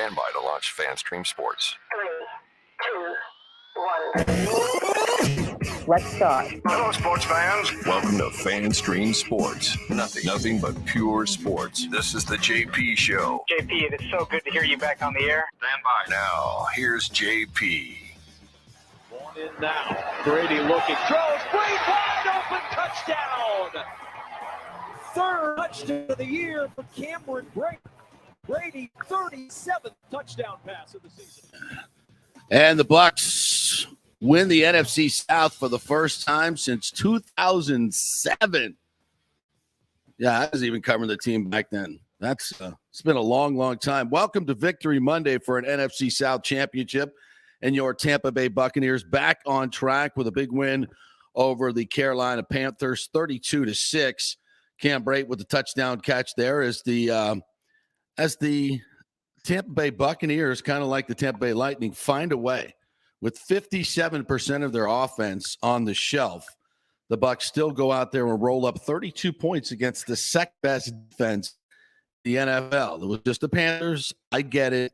stand by to launch FanStream Sports. 3, 2, 1. Let's start. Hello, sports fans. Welcome to FanStream Sports. Nothing but pure sports. This is the JP Show. JP, it is so good to hear you back on the air. Stand by. Now, here's JP. Going in now. Brady looking. Throws. Brady wide open. Touchdown. Third touchdown of the year for Cameron Brady. Brady, 37th touchdown pass of the season. And the Bucs win the NFC South for the first time since 2007. Yeah, I was even covering the team back then. It's been a long, long time. Welcome to Victory Monday for an NFC South championship. And your Tampa Bay Buccaneers back on track with a big win over the Carolina Panthers, 32-6. Cam Brate with the touchdown catch there as the Tampa Bay Buccaneers, kind of like the Tampa Bay Lightning, find a way. With 57% of their offense on the shelf, the Bucs still go out there and roll up 32 points against the second-best defense in the NFL. It was just the Panthers. I get it.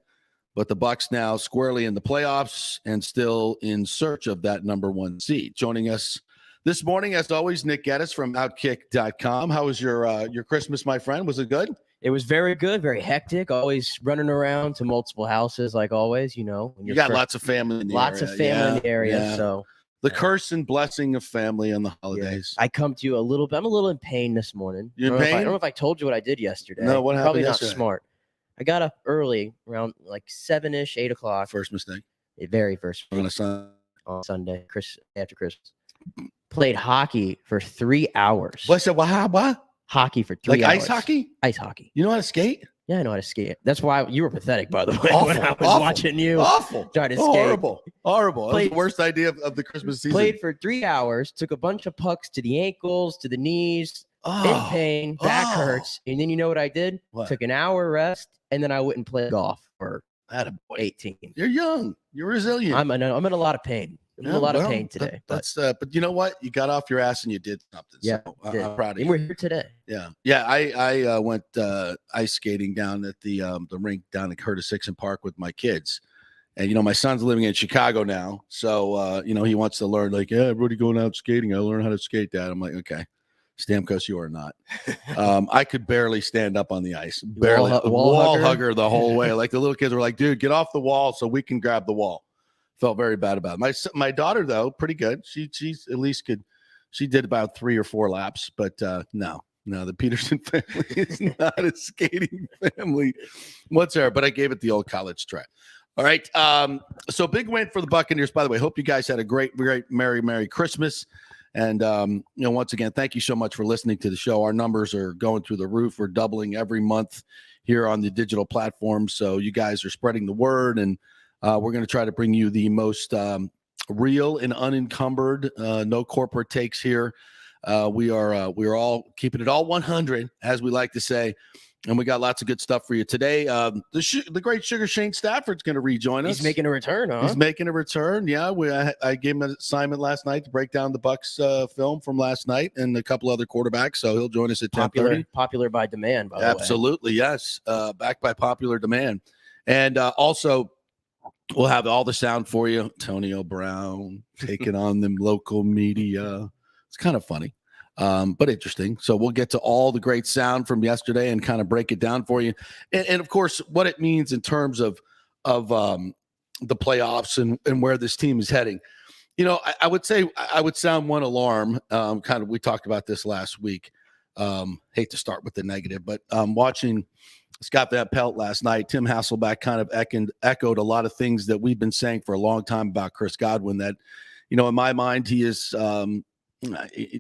But the Bucs now squarely in the playoffs and still in search of that number one seed. Joining us this morning, as always, Nick Geddes from Outkick.com. How was your Christmas, my friend? Was it good? It was very good, very hectic. Always running around to multiple houses, like always. You know, when you got lots of family in the area. Lots of family in the area. So the curse and blessing of family on the holidays. I come to you a little bit. I'm a little in pain this morning. You in pain? I don't know if I told you what I did yesterday. No, what happened Probably yesterday? not smart. I got up early, around like 7-ish, 8 o'clock. First mistake. The very first. On Sunday, after Christmas. Played hockey for 3 hours. What? Hockey for 3 like hours. Ice hockey? Ice hockey. You know how to skate? Yeah, I know how to skate. That's why you were pathetic, by the way, Awful, when I was awful, watching you awful, try to skate. Horrible. That was the worst idea of the Christmas season. Played for 3 hours, took a bunch of pucks to the ankles, to the knees, in pain, back hurts. And then you know what I did? What? Took an hour rest, and then I went and played golf for 18. You're young. You're resilient. I'm in a lot of pain. I'm in a lot of pain today. But you know what? You got off your ass and you did something. Yeah, so I'm proud of you. And we're here today. Yeah. I went ice skating down at the rink down at Curtis Hickson Park with my kids. And, my son's living in Chicago now. So, he wants to learn, like, yeah, everybody going out skating. I learn how to skate, Dad. I'm like, okay. Stamkos, you are not. I could barely stand up on the ice. Barely. Wall hugger the whole way. Like the little kids were like, dude, get off the wall so we can grab the wall. Felt very bad about it. My daughter, though, pretty good. She's at least she did about 3 or 4 laps. But no, the Peterson family is not a skating family whatsoever. But I gave it the old college try. All right. So big win for the Buccaneers, by the way. Hope you guys had a great, Merry Christmas. And, once again, thank you so much for listening to the show. Our numbers are going through the roof. We're doubling every month here on the digital platform. So you guys are spreading the word, and we're going to try to bring you the most real and unencumbered, no corporate takes here. We're all keeping it all 100, as we like to say. And we got lots of good stuff for you today. The great Sugar Shane Stafford's going to rejoin us. He's making a return, huh? He's making a return. Yeah, I gave him an assignment last night to break down the Bucs film from last night and a couple other quarterbacks. So he'll join us at 10:30. Popular by demand, by the way. Absolutely, yes. Backed by popular demand. And also, we'll have all the sound for you. Antonio Brown taking on them local media. It's kind of funny. But interesting. So we'll get to all the great sound from yesterday and kind of break it down for you. And of course, what it means in terms of the playoffs and where this team is heading. I would say I would sound one alarm. We talked about this last week. Hate to start with the negative, but watching Scott Van Pelt last night, Tim Hasselbeck kind of echoed a lot of things that we've been saying for a long time about Chris Godwin, that, in my mind, he is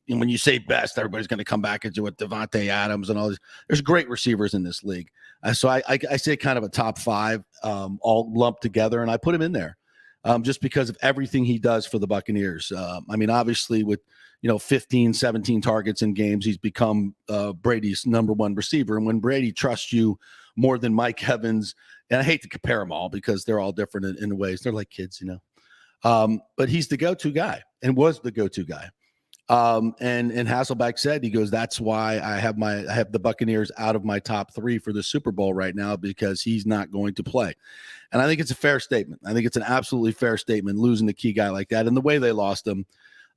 when you say best, everybody's going to come back at you with Devontae Adams and all this. There's great receivers in this league. So I say kind of a top 5 all lumped together, and I put him in there just because of everything he does for the Buccaneers. Obviously with, 15, 17 targets in games, he's become Brady's number one receiver. And when Brady trusts you more than Mike Evans, and I hate to compare them all because they're all different in ways. They're like kids, but he's the go-to guy and was the go-to guy. And Hasselbeck said, he goes, that's why I have the Buccaneers out of my top 3 for the Super Bowl right now, because he's not going to play. And I think it's a fair statement. I think it's an absolutely fair statement, losing a key guy like that. And the way they lost him,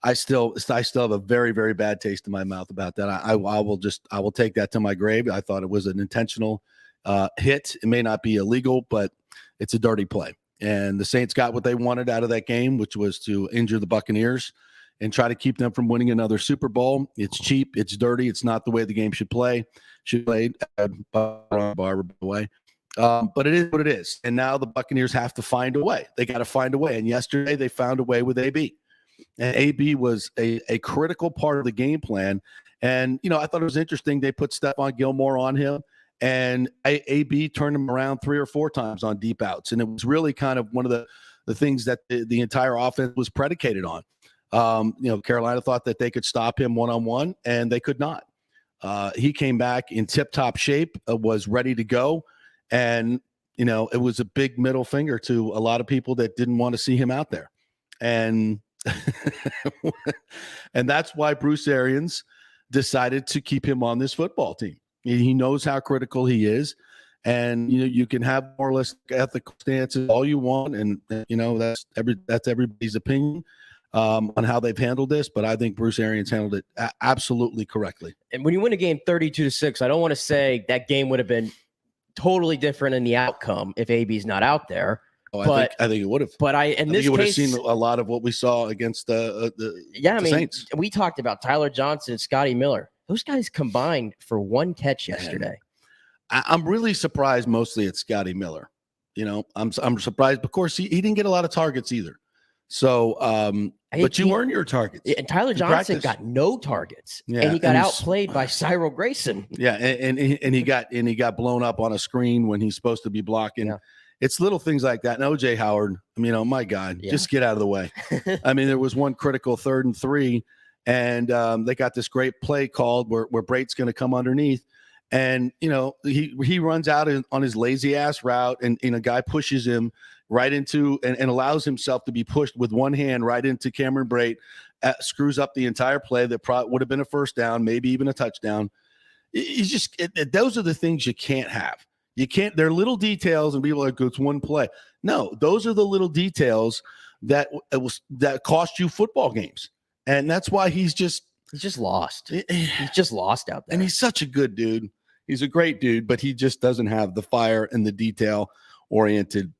I still have a very, very bad taste in my mouth about that. I will take that to my grave. I thought it was an intentional hit. It may not be illegal, but it's a dirty play. And the Saints got what they wanted out of that game, which was to injure the Buccaneers and try to keep them from winning another Super Bowl. It's cheap. It's dirty. It's not the way the game should play. Should play Barber, by the way. But it is what it is. And now the Buccaneers have to find a way. They got to find a way. And yesterday they found a way with AB. And AB was a critical part of the game plan. And, I thought it was interesting. They put Stephon Gilmore on him, and AB turned him around 3 or 4 times on deep outs. And it was really kind of one of the things that the entire offense was predicated on. Carolina thought that they could stop him one-on-one, and they could not. He came back in tip-top shape, was ready to go. And, it was a big middle finger to a lot of people that didn't want to see him out there. And and that's why Bruce Arians decided to keep him on this football team. He knows how critical he is. And, you can have more or less ethical stances all you want. And, that's everybody's opinion on how they've handled this. But I think Bruce Arians handled it absolutely correctly. And when you win a game 32-6, I don't want to say that game would have been totally different in the outcome if AB's not out there. I think it would have. But I think you would have seen a lot of what we saw against the Saints. We talked about Tyler Johnson, Scotty Miller. Those guys combined for 1 catch yesterday. I'm really surprised mostly at Scotty Miller. I'm surprised. Of course, he didn't get a lot of targets either. So, but you earned your targets. And Tyler Johnson got no targets, and he got outplayed by Cyril Grayson. Yeah, and he got blown up on a screen when he's supposed to be blocking. Yeah. It's little things like that. And OJ Howard, my God, just get out of the way. There was one critical 3rd and 3, and they got this great play called where Brate's going to come underneath. And, he runs out on his lazy ass route, and a guy pushes him right into and allows himself to be pushed with one hand right into Cameron Brate, screws up the entire play that would have been a first down, maybe even a touchdown. Those are the things you can't have. You can't, they're little details, and people are like, it's one play. No, those are the little details that cost you football games. And that's why he's just lost. He's just lost out there. And he's such a good dude. He's a great dude, but he just doesn't have the fire and the detail oriented.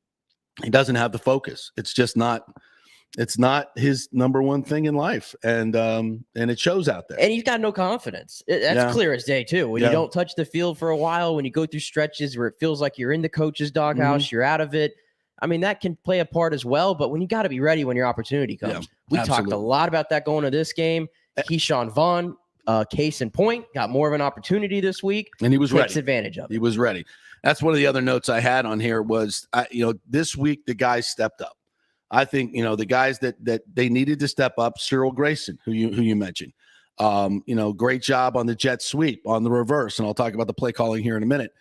He doesn't have the focus. It's not his number one thing in life. And it shows out there. And he's got no confidence. That's clear as day too. When you don't touch the field for a while, when you go through stretches where it feels like you're in the coach's doghouse, you're out of it. That can play a part as well, but when you got to be ready when your opportunity comes. We talked a lot about that going to this game. Keyshawn Vaughn, case in point, got more of an opportunity this week. And he was ready. Takes advantage of it. He was ready. That's one of the other notes I had on here was, this week the guys stepped up. I think, the guys that they needed to step up, Cyril Grayson, who you mentioned, great job on the jet sweep, on the reverse. And I'll talk about the play calling here in a minute.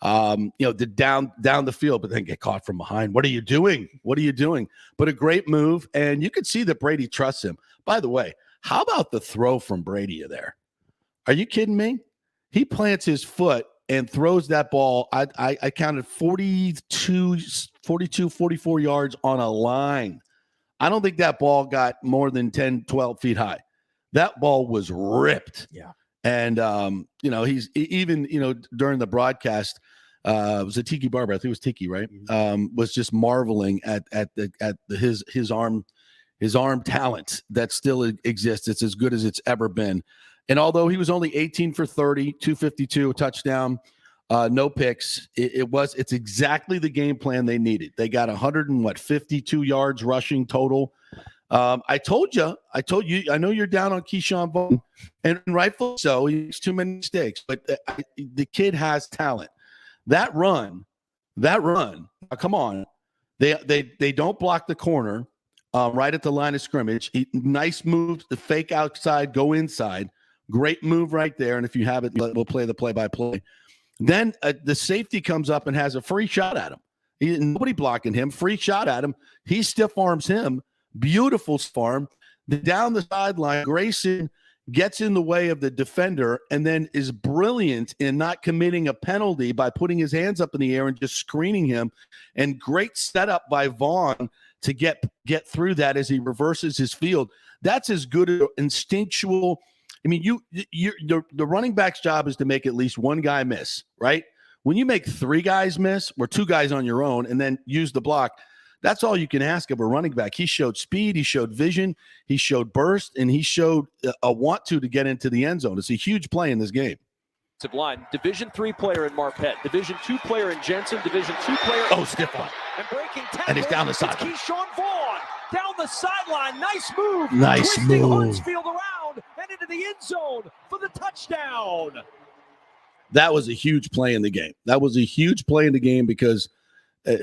The down the field, but then get caught from behind. What are you doing? But a great move. And you could see that Brady trusts him. By the way, how about the throw from Brady there? Are you kidding me? He plants his foot and throws that ball. I counted 42, 44 yards on a line. I don't think that ball got more than 10, 12 feet high. That ball was ripped. Yeah. And, he's even, during the broadcast, it was a Tiki Barber. I think it was Tiki, right? Was just marveling at his arm talent that still exists. It's as good as it's ever been. And although he was only 18 for 30, 252, a touchdown, no picks, it's exactly the game plan they needed. They got 52 yards rushing total. I told you, I know you're down on Keyshawn Vaughn, and rightfully so. He makes too many mistakes, but the kid has talent. That run, come on. They don't block the corner right at the line of scrimmage. Nice move, the fake outside, go inside. Great move right there. And if you have it, we'll play the play-by-play. Then the safety comes up and has a free shot at him. Nobody blocking him. Free shot at him. He stiff arms him. Beautiful farm. Down the sideline, Grayson gets in the way of the defender and then is brilliant in not committing a penalty by putting his hands up in the air and just screening him. And great setup by Vaughn to get through that as he reverses his field. That's as good an instinctual. I mean, the running back's job is to make at least one guy miss, right? When you make 3 guys miss or 2 guys on your own and then use the block, that's all you can ask of a running back. He showed speed, he showed vision, he showed burst, and he showed a want to get into the end zone. It's a huge play in this game. Line. Division III player in Marquette, Division II player in Jensen, Division II player. Oh, stiff one. And breaking tackle. And he's down the sideline. Keyshawn Vaughn down the sideline. Nice move. Nice Twisting move. Huntsfield around and into the end zone for the touchdown. That was a huge play in the game. That was a huge play in the game because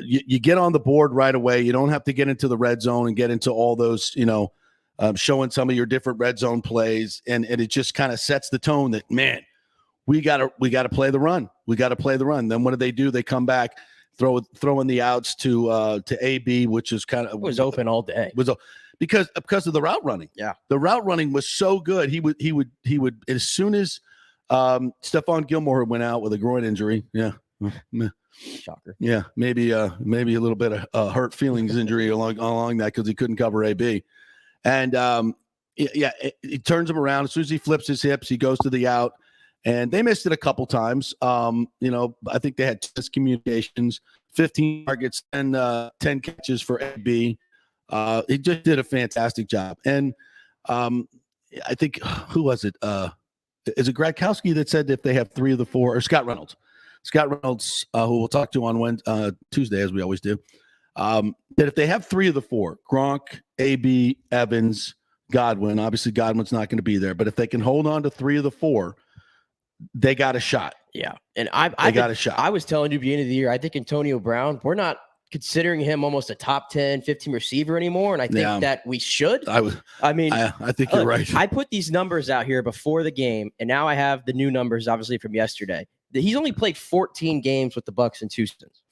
you get on the board right away. You don't have to get into the red zone and get into all those, showing some of your different red zone plays. And it just kind of sets the tone that, man, we got to play the run. We got to play the run. Then what do? They come back, throwing the outs to AB, which is kind of was open all day. Because of the route running. Yeah. The route running was so good. He would as soon as Stephon Gilmore went out with a groin injury. Yeah. Shocker. Yeah, maybe a little bit of hurt feelings injury along that because he couldn't cover AB. And it turns him around. As soon as he flips his hips, he goes to the out. And they missed it a couple times. I think they had 10 communications, 15 targets, and 10 catches for AB. He just did a fantastic job. And I think, who was it? Is it Gradkowski that said if they have 3 of the 4, or Scott Reynolds? Scott Reynolds, who we'll talk to on Tuesday, as we always do, that if they have 3 of the 4, Gronk, AB, Evans, Godwin, obviously Godwin's not going to be there, but if they can hold on to 3 of the 4, they got a shot. Yeah. And I got a shot. I was telling you at the beginning of the year, I think Antonio Brown, we're not considering him almost a top 10, 15 receiver anymore. And I think that we should. I think you're right. I put these numbers out here before the game, and now I have the new numbers, obviously, from yesterday. He's only played 14 games with the Bucs in 2 seasons.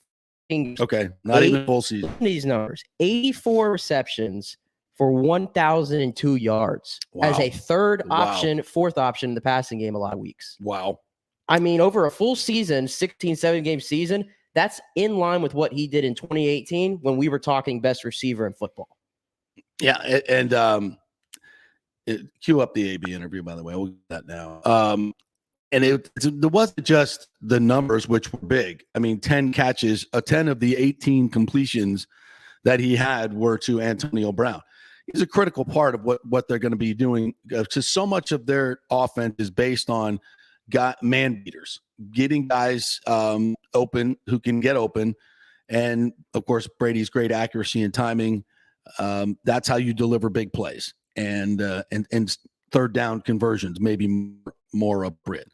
Okay. Not even full season. These numbers, 84 receptions for 1,002 yards as a third option, fourth option in the passing game a lot of weeks. Wow. I mean, over a full season, 16, 7-game season, that's in line with what he did in 2018 when we were talking best receiver in football. Yeah, and cue up the AB interview, by the way. We'll get that now. And it wasn't just the numbers, which were big. I mean, 10 catches, 10 of the 18 completions that he had were to Antonio Brown. He's a critical part of what they're going to be doing, because so much of their offense is based on man beaters, getting guys open who can get open. And, of course, Brady's great accuracy and timing. That's how you deliver big plays and third down conversions, maybe more appropriate.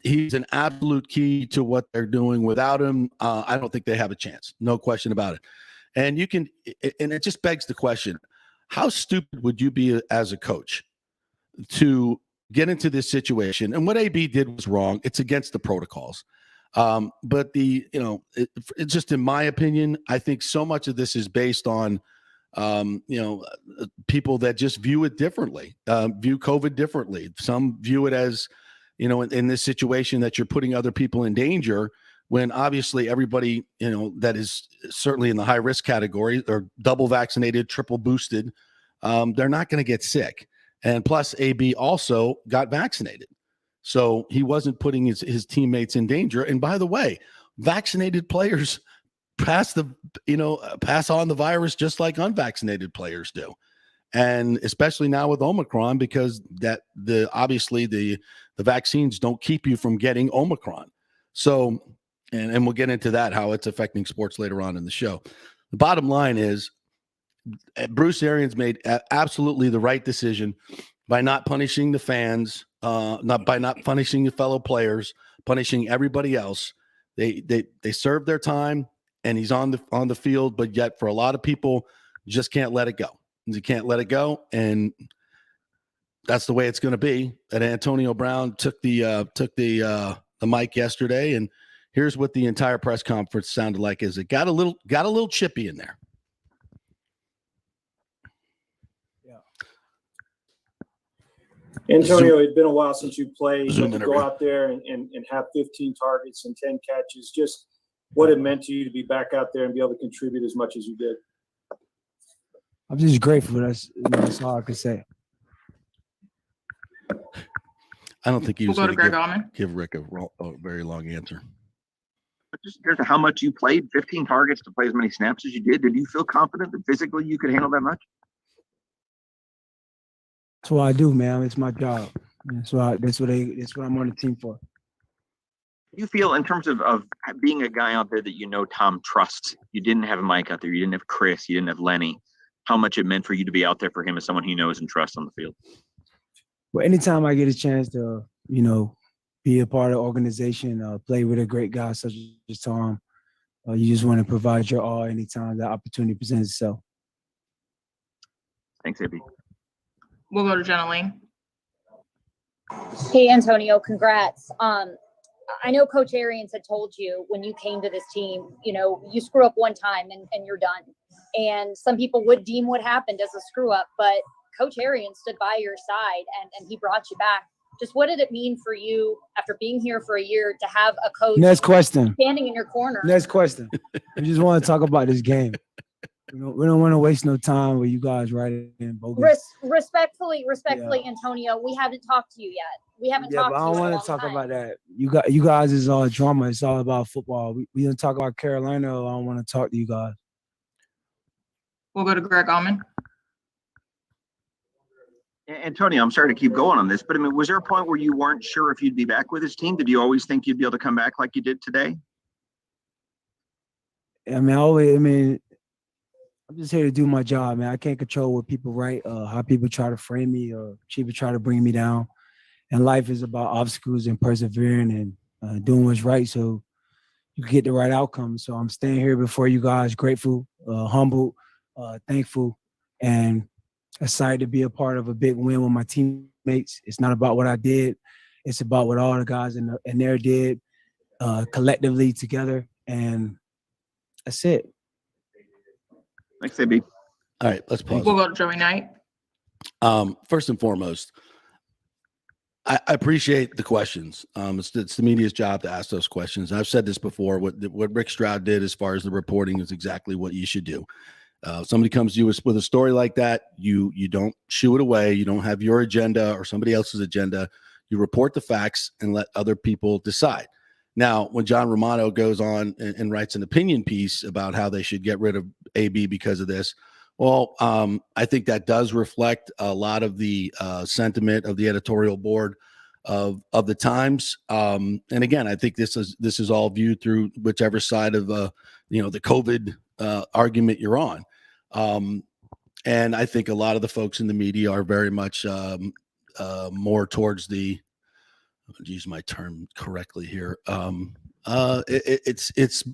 He's an absolute key to what they're doing. Without him, I don't think they have a chance. No question about it. And it just begs the question, how stupid would you be as a coach to get into this situation? And what AB did was wrong. It's against the protocols. But it's just, in my opinion, I think so much of this is based on, people that just view it differently, view COVID differently. Some view it as, in this situation that you're putting other people in danger, when obviously everybody, that is certainly in the high risk category or double vaccinated, triple boosted, they're not going to get sick. And plus AB also got vaccinated. So he wasn't putting his teammates in danger. And by the way, vaccinated players pass on the virus just like unvaccinated players do. And especially now with Omicron, because obviously the vaccines don't keep you from getting Omicron. So, and we'll get into that, how it's affecting sports later on in the show. The bottom line is Bruce Arians made absolutely the right decision by not punishing the fans, not punishing the fellow players, punishing everybody else. They served their time, and he's on the field, but yet for a lot of people, you just can't let it go. You can't let it go, and that's the way it's going to be. And Antonio Brown took the mic yesterday, and here's what the entire press conference sounded like. Is it got a little chippy in there? Antonio, it's been a while since you played. But to interview. go out there and have 15 targets and 10 catches, just what it meant to you to be back out there and be able to contribute as much as you did. I'm just grateful. That's all I can say. I don't think he was We'll go going to Greg to give Rick a very long answer. But just in terms of how much you played, 15 targets to play as many snaps as you did you feel confident that physically you could handle that much? That's what I do, man. It's my job. That's what I'm on the team for. You feel in terms of being a guy out there that Tom trusts, you didn't have Mike out there, you didn't have Chris, you didn't have Lenny, how much it meant for you to be out there for him as someone he knows and trusts on the field? Well, anytime I get a chance to, be a part of the organization, play with a great guy such as Tom, you just want to provide your all anytime that opportunity presents itself. Thanks, AB. We'll go to Jenna Lane. Hey, Antonio, congrats. I know Coach Arians had told you when you came to this team, you screw up one time and you're done. And some people would deem what happened as a screw up, but Coach Arians stood by your side and he brought you back. Just what did it mean for you after being here for a year to have a coach Next question. standing in your corner? Next question. I just want to talk about this game. We don't want to waste no time with you guys writing in bogus. Respectfully, Yeah. Antonio, we haven't talked to you yet. We haven't Yeah, talked but to I you don't in a want long to talk time. about that. You guys is all drama. It's all about football. We don't talk about Carolina. I don't want to talk to you guys. We'll go to Greg Allman. Antonio, I'm sorry to keep going on this, but was there a point where you weren't sure if you'd be back with his team? Did you always think you'd be able to come back like you did today? I'm just here to do my job, man. I can't control what people write, how people try to frame me or people try to bring me down. And life is about obstacles and persevering and doing what's right so you get the right outcome. So I'm staying here before you guys, grateful, humbled, thankful, and excited to be a part of a big win with my teammates. It's not about what I did. It's about what all the guys in there did collectively together. And that's it. Thanks, AB. All right, let's pause. We'll go to Joey Knight. First and foremost, I appreciate the questions. It's the media's job to ask those questions. I've said this before. What Rick Stroud did as far as the reporting is exactly what you should do. Somebody comes to you with a story like that, you don't shoo it away. You don't have your agenda or somebody else's agenda. You report the facts and let other people decide. Now, when John Romano goes on and writes an opinion piece about how they should get rid of AB because of this, well, I think that does reflect a lot of the sentiment of the editorial board of the Times. And again, I think this is all viewed through whichever side of the COVID argument you're on. And I think a lot of the folks in the media are very much more towards the, use my term correctly here. It's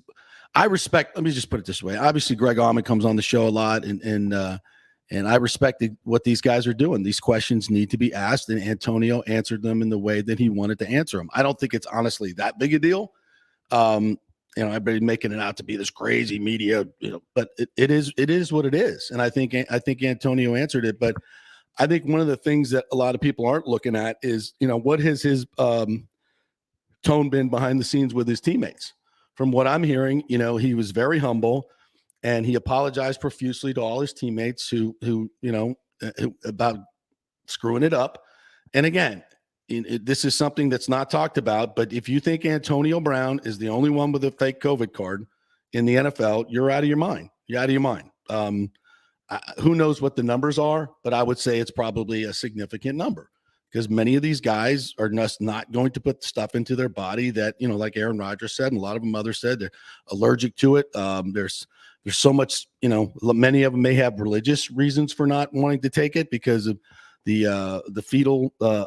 I respect, let me just put it this way. Obviously Greg Allman comes on the show a lot and I respect what these guys are doing. These questions need to be asked, and Antonio answered them in the way that he wanted to answer them. I don't think it's honestly that big a deal. Everybody making it out to be this crazy media, but it is what it is. And I think Antonio answered it, but I think one of the things that a lot of people aren't looking at is, what has his tone been behind the scenes with his teammates? From what I'm hearing, he was very humble and he apologized profusely to all his teammates who about screwing it up. And again, this is something that's not talked about, but if you think Antonio Brown is the only one with a fake COVID card in the NFL, you're out of your mind. You're out of your mind. Who knows what the numbers are, but I would say it's probably a significant number because many of these guys are just not going to put stuff into their body that, like Aaron Rodgers said, and a lot of them others said they're allergic to it. There's so much, many of them may have religious reasons for not wanting to take it because of the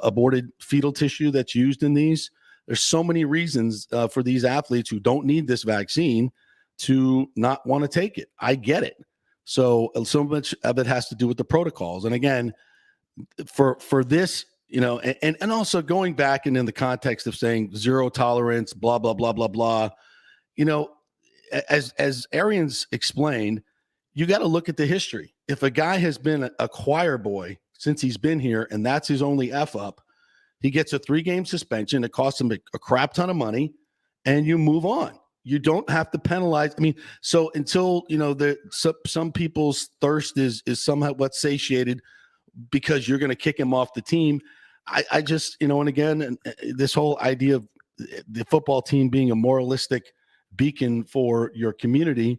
aborted fetal tissue that's used in these. There's so many reasons for these athletes who don't need this vaccine to not want to take it. I get it. So much of it has to do with the protocols. And again, for this, and also going back and in the context of saying zero tolerance, blah, blah, blah, blah, blah, as Arians explained, you got to look at the history. If a guy has been a choir boy since he's been here, and that's his only F up. He gets a 3-game suspension. It costs him a crap ton of money, and you move on. You don't have to penalize. I mean, so until, some people's thirst is somewhat satiated because you're going to kick him off the team. I just, and again, this whole idea of the football team being a moralistic beacon for your community,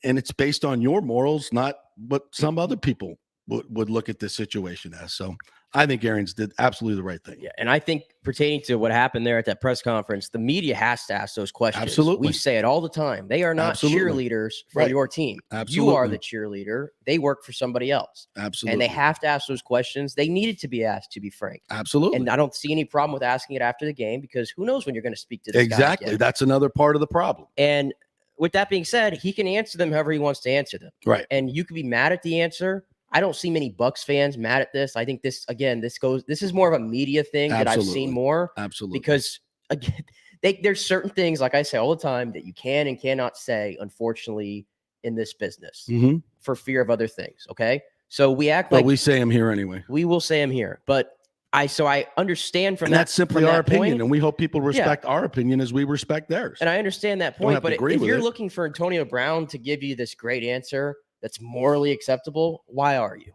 and it's based on your morals, not what some other people would look at this situation as. So I think Arians did absolutely the right thing. Yeah, and I think pertaining to what happened there at that press conference, the media has to ask those questions. Absolutely. We say it all the time. They are not cheerleaders for your team. Absolutely. You are the cheerleader. They work for somebody else. Absolutely. And they have to ask those questions. They needed to be asked, to be frank. Absolutely. And I don't see any problem with asking it after the game, because who knows when you're going to speak to this guy Exactly. again. That's another part of the problem. And with that being said, he can answer them however he wants to answer them. Right. And you can be mad at the answer. I don't see many Bucs fans mad at this. I think this is more of a media thing that I've seen more. Absolutely. Because again, there's certain things, like I say all the time, that you can and cannot say, unfortunately, in this business for fear of other things. Okay. So we act like we say them here anyway. We will say them here. But I understand from and that. That's simply our opinion. Point, and we hope people respect our opinion as we respect theirs. And I understand that point. But if you're looking for Antonio Brown to give you this great answer that's morally acceptable, why are you?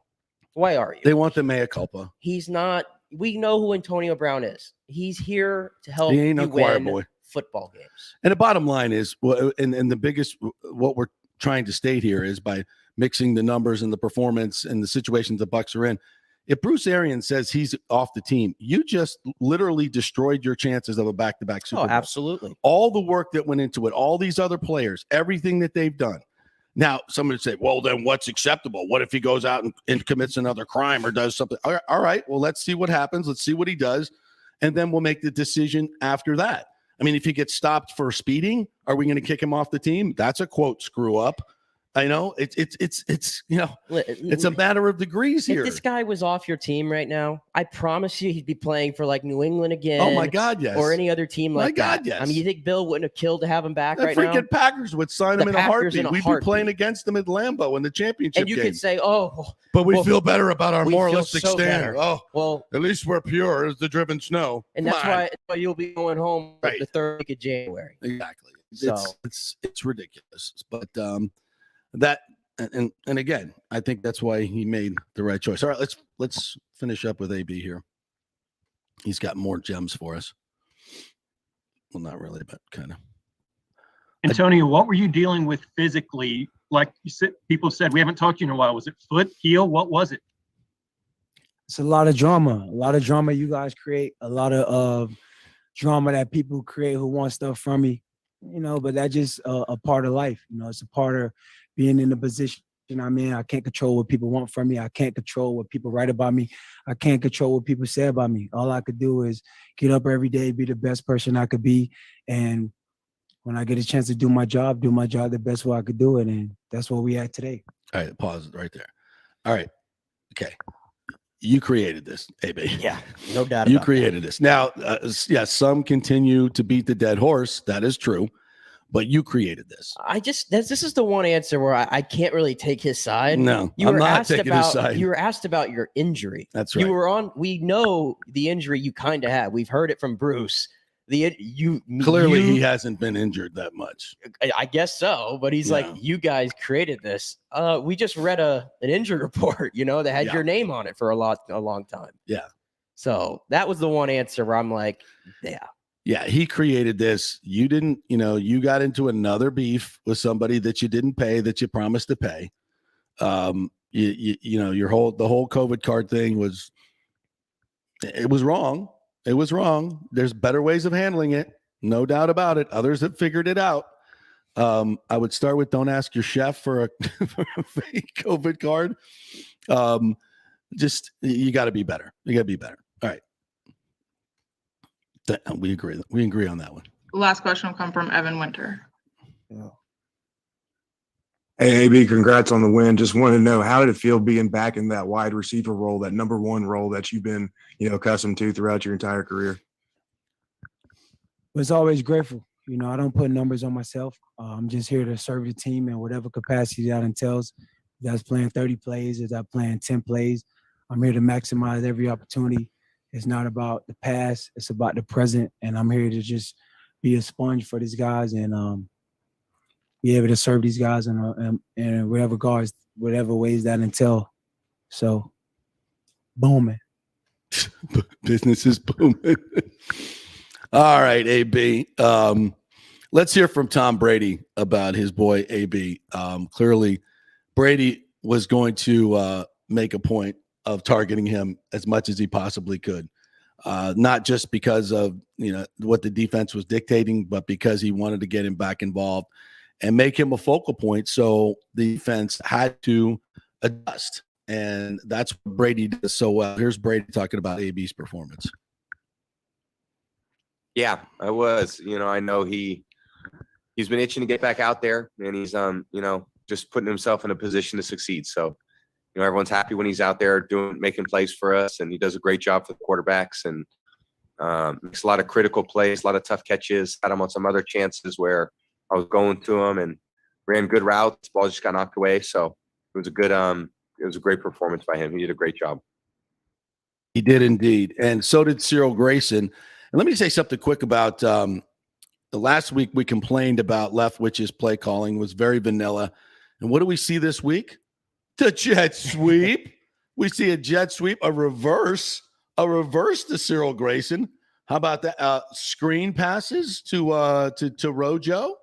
Why are you? They want the mea culpa. He's not. We know who Antonio Brown is. He's here to help he ain't you no choir win boy. Football games. And the bottom line is, and the biggest, what we're trying to state here is, by mixing the numbers and the performance and the situations the Bucs are in, if Bruce Arians says he's off the team, you just literally destroyed your chances of a back-to-back Super Bowl. Absolutely. All the work that went into it, all these other players, everything that they've done. Now, somebody would say, well, then what's acceptable? What if he goes out and commits another crime or does something? All right, well, let's see what happens. Let's see what he does. And then we'll make the decision after that. I mean, if he gets stopped for speeding, are we going to kick him off the team? That's a quote screw up. I know it's it's a matter of degrees here. If this guy was off your team right now, I promise you he'd be playing for like New England again. Oh my God, yes. Or any other team like that. My God, yes. I mean, you think Bill wouldn't have killed to have him back right now? The freaking Packers would sign him in a heartbeat. We'd be playing against them at Lambeau in the championship and you game. could say, but we feel better about our moralistic so stand. better. Oh, well, at least we're pure as the driven snow. And that's why you'll be going home the third week of January. Exactly. So it's ridiculous. But that. And again, I think that's why he made the right choice. All right, let's finish up with AB here. He's got more gems for us. Well, not really, but kind of. Antonio, what were you dealing with physically? Like you said, people said, we haven't talked to you in a while. Was it foot, heel? What was it? It's a lot of drama. A lot of drama you guys create. A lot of drama that people create who want stuff from me. But that's just a part of life. It's a part of being in the position I'm in. I can't control what people want from me. I can't control what people write about me. I can't control what people say about me. All I could do is get up every day, be the best person I could be. And when I get a chance to do my job the best way I could do it. And that's where we at today. All right, pause right there. All right. Okay. You created this, AB. Yeah, no doubt. You created this. Now, some continue to beat the dead horse. That is true. But you created this. This is the one answer where I can't really take his side. No, I'm not taking his side. You were asked about your injury. That's right. We know the injury you kind of had. We've heard it from Bruce. Clearly he hasn't been injured that much. I guess so, but he's like, you guys created this. We just read an injury report, that had your name on it for a long time. Yeah. So that was the one answer where I'm like, yeah. Yeah, he created this. You didn't, you got into another beef with somebody that you didn't pay, that you promised to pay. The whole COVID card thing was wrong. It was wrong. There's better ways of handling it. No doubt about it. Others have figured it out. I would start with, don't ask your chef for a fake COVID card. You got to be better. You got to be better. All right. We agree. We agree on that one. Last question will come from Evan Winter. Yeah. Hey, AB, congrats on the win. Just want to know, how did it feel being back in that wide receiver role, that number one role that you've been, accustomed to throughout your entire career? Was always grateful. I don't put numbers on myself. I'm just here to serve the team in whatever capacity that entails. If that's playing 30 plays, if that's playing 10 plays, I'm here to maximize every opportunity. It's not about the past. It's about the present. And I'm here to just be a sponge for these guys and be able to serve these guys in whatever ways that entail. So, booming. Business is booming. All right, AB. Let's hear from Tom Brady about his boy AB. Clearly, Brady was going to make a point of targeting him as much as he possibly could, not just because of what the defense was dictating, but because he wanted to get him back involved and make him a focal point. So the defense had to adjust, and that's what Brady does so well. Here's Brady talking about AB's performance. Yeah, I was. I know he's been itching to get back out there, and he's just putting himself in a position to succeed. So, everyone's happy when he's out there making plays for us, and he does a great job for the quarterbacks and makes a lot of critical plays, a lot of tough catches. Had him on some other chances where I was going to him and ran good routes. The ball just got knocked away. So it was a great performance by him. He did a great job. He did indeed, and so did Cyril Grayson. And let me say something quick about the last week. We complained about Leftwich's play calling was very vanilla, and what do we see this week? The jet sweep. We see a jet sweep, a reverse to Cyril Grayson. How about that? Screen passes to Rojo.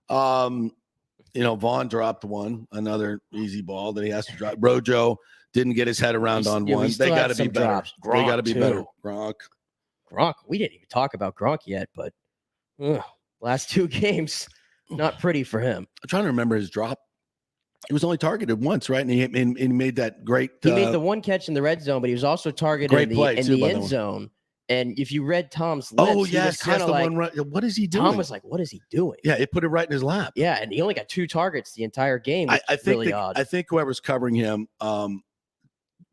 Vaughn dropped one, another easy ball that he has to drop. Rojo didn't get his head around on one. They got to be better. They got to be better. Gronk. We didn't even talk about Gronk yet, but last two games, not pretty for him. I'm trying to remember his drop. He was only targeted once, right? And he made that great. He made the one catch in the red zone, but he was also targeted in the end zone. And if you read Tom's lips, he was kind of like, what is he doing? Tom was like, what is he doing? Yeah, it put it right in his lap. Yeah, and he only got 2 targets the entire game. I think really odd. I think whoever's covering him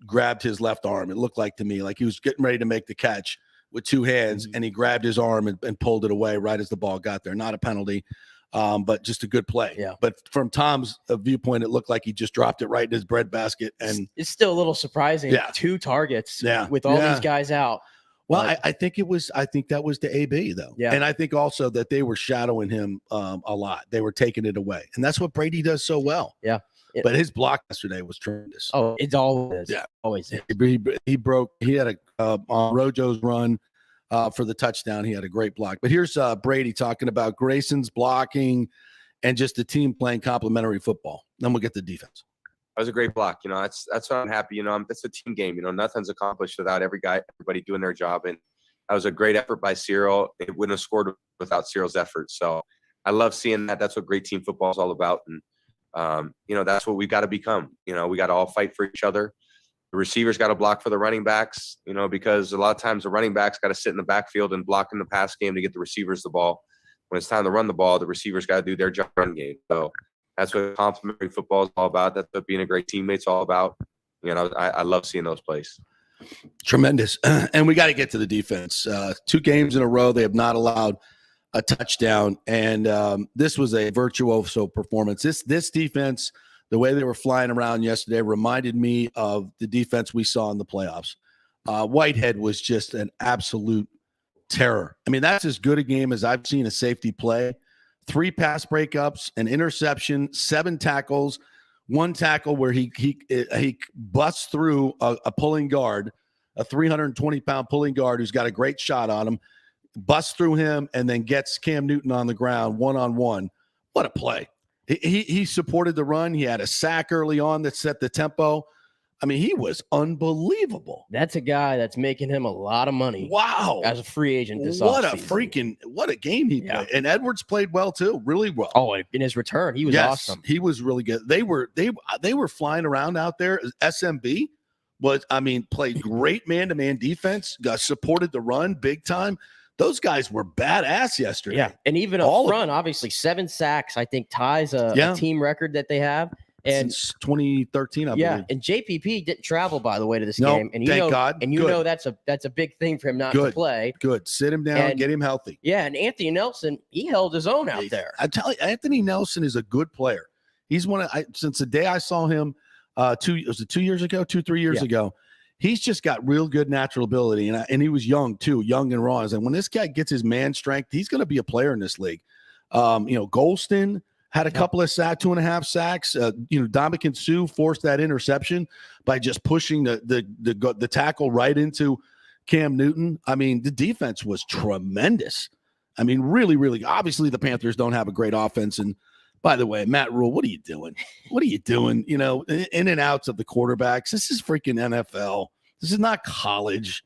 grabbed his left arm. It looked like to me like he was getting ready to make the catch with 2 hands, and he grabbed his arm and pulled it away right as the ball got there. Not a penalty. But just a good play. Yeah. But from Tom's viewpoint, it looked like he just dropped it right in his breadbasket. And it's still a little surprising. Yeah. 2 targets with all these guys out. Well, I think that was the AB though. Yeah. And I think also that they were shadowing him a lot. They were taking it away. And that's what Brady does so well. Yeah. But his block yesterday was tremendous. Oh, it's always. Yeah. Always. He had on Rojo's run. For the touchdown, he had a great block. But here's Brady talking about Grayson's blocking and just the team playing complementary football. Then we'll get the defense. That was a great block. That's why I'm happy. It's a team game. Nothing's accomplished without everybody doing their job. And that was a great effort by Cyril. It wouldn't have scored without Cyril's effort. So I love seeing that. That's what great team football is all about. And, that's what we've got to become. We got to all fight for each other. The receivers got to block for the running backs, because a lot of times the running backs got to sit in the backfield and block in the pass game to get the receivers the ball. When it's time to run the ball, the receivers got to do their job run game. So that's what complementary football is all about. That's what being a great teammate's all about. I love seeing those plays. Tremendous. And we got to get to the defense. 2 games in a row, they have not allowed a touchdown. And this was a virtuoso performance. This defense, the way they were flying around yesterday, reminded me of the defense we saw in the playoffs. Whitehead was just an absolute terror. I mean, that's as good a game as I've seen a safety play. 3 pass breakups, an interception, 7 tackles, 1 tackle where he busts through a pulling guard, a 320-pound pulling guard who's got a great shot on him, busts through him, and then gets Cam Newton on the ground one-on-one. What a play. He supported the run. He had a sack early on that set the tempo. I mean, he was unbelievable. That's a guy that's making him a lot of money. Wow. As a free agent this offseason. What a game he played. And Edwards played well too, really well. Oh, in his return, he was awesome. He was really good. They were flying around out there. SMB played great man-to-man defense, supported the run big time. Those guys were badass yesterday. Yeah, and even up front, obviously 7 sacks, I think ties a team record that they have. And since 2013, I believe. And JPP didn't travel, by the way, to this game. And thank God. And that's a big thing for him not to play. Good. Sit him down, get him healthy. Yeah, and Anthony Nelson, he held his own out there. I tell you, Anthony Nelson is a good player. He's since the day I saw him 3 years ago. he's just got real good natural ability, and he was young too, young and raw. And when this guy gets his man strength, he's going to be a player in this league. Golston had a couple of 2.5 sacks. Dominican Sue forced that interception by just pushing the tackle right into Cam Newton. I mean, the defense was tremendous. I mean, really, really. Obviously, the Panthers don't have a great offense. And by the way, Matt Rule, what are you doing? What are you doing? In and outs of the quarterbacks. This is freaking NFL. This is not college.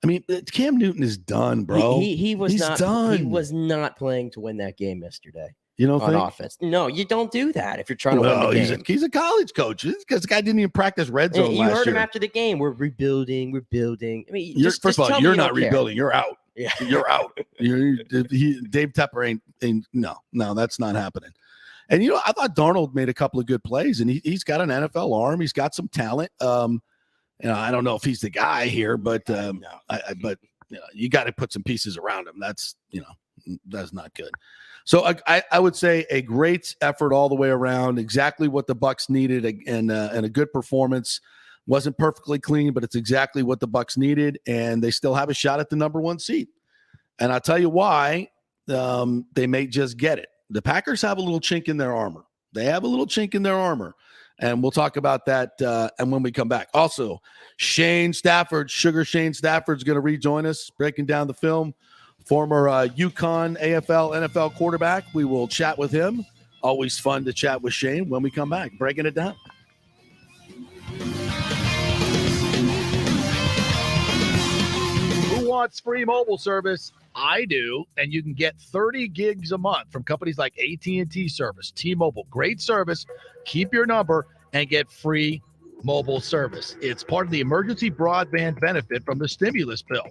I mean, Cam Newton is done, bro. He's done. He was not playing to win that game yesterday. You don't on think? Offense. No, you don't do that if you're trying to win the game. He's a college coach. This guy didn't even practice red zone You last heard him year. after the game. We're rebuilding. I mean, First of all, you're not care. rebuilding. You're out. Yeah. You're out. Dave Tepper ain't no, that's not happening. And I thought Darnold made a couple of good plays, and he's got an NFL arm. He's got some talent. I don't know if he's the guy here, but you got to put some pieces around him. That's not good. So I would say a great effort all the way around. Exactly what the Bucs needed, and a good performance. Wasn't perfectly clean, but it's exactly what the Bucs needed, and they still have a shot at the number 1 seed. And I'll tell you why. They may just get it. The Packers have a little chink in their armor. And we'll talk about that and when we come back. Also, Shane Stafford, Sugar Shane Stafford's going to rejoin us, breaking down the film. Former UConn, AFL, NFL quarterback. We will chat with him. Always fun to chat with Shane when we come back, breaking it down. Who wants free mobile service? I do, and you can get 30 gigs a month from companies like AT&T Service, T-Mobile. Great service. Keep your number and get free mobile service. It's part of the emergency broadband benefit from the stimulus bill.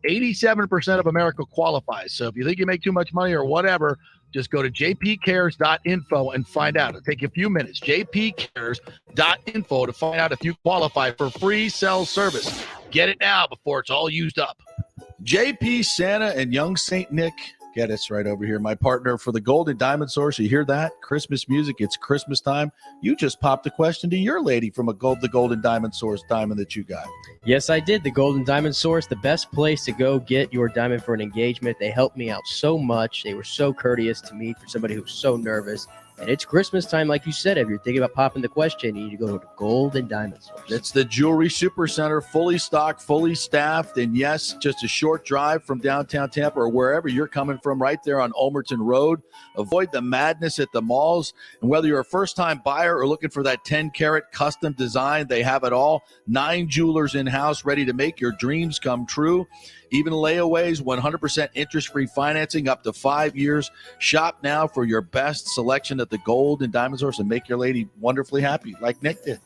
87% of America qualifies. So if you think you make too much money or whatever, just go to jpcares.info and find out. It'll take you a few minutes. jpcares.info to find out if you qualify for free cell service. Get it now before it's all used up. JP, Santa, and young Saint Nick. Get us right over here. My partner for the Golden Diamond Source. You hear that? Christmas music. It's Christmas time. You just popped a question to your lady from the Golden Diamond Source diamond that you got. Yes, I did. The Golden Diamond Source, the best place to go get your diamond for an engagement. They helped me out so much. They were so courteous to me for somebody who was so nervous. And it's Christmas time, like you said. If you're thinking about popping the question, you need to go to the Golden Diamond Source. It's the Jewelry Supercenter, fully stocked, fully staffed, and yes, just a short drive from downtown Tampa or wherever you're coming from, right there on Ulmerton Road. Avoid the madness at the malls. And whether you're a first-time buyer or looking for that 10-carat custom design, they have it all. 9 jewelers in-house ready to make your dreams come true. Even layaways, 100% interest-free financing up to 5 years. Shop now for your best selection at the Gold and Diamond Source and make your lady wonderfully happy like Nick did.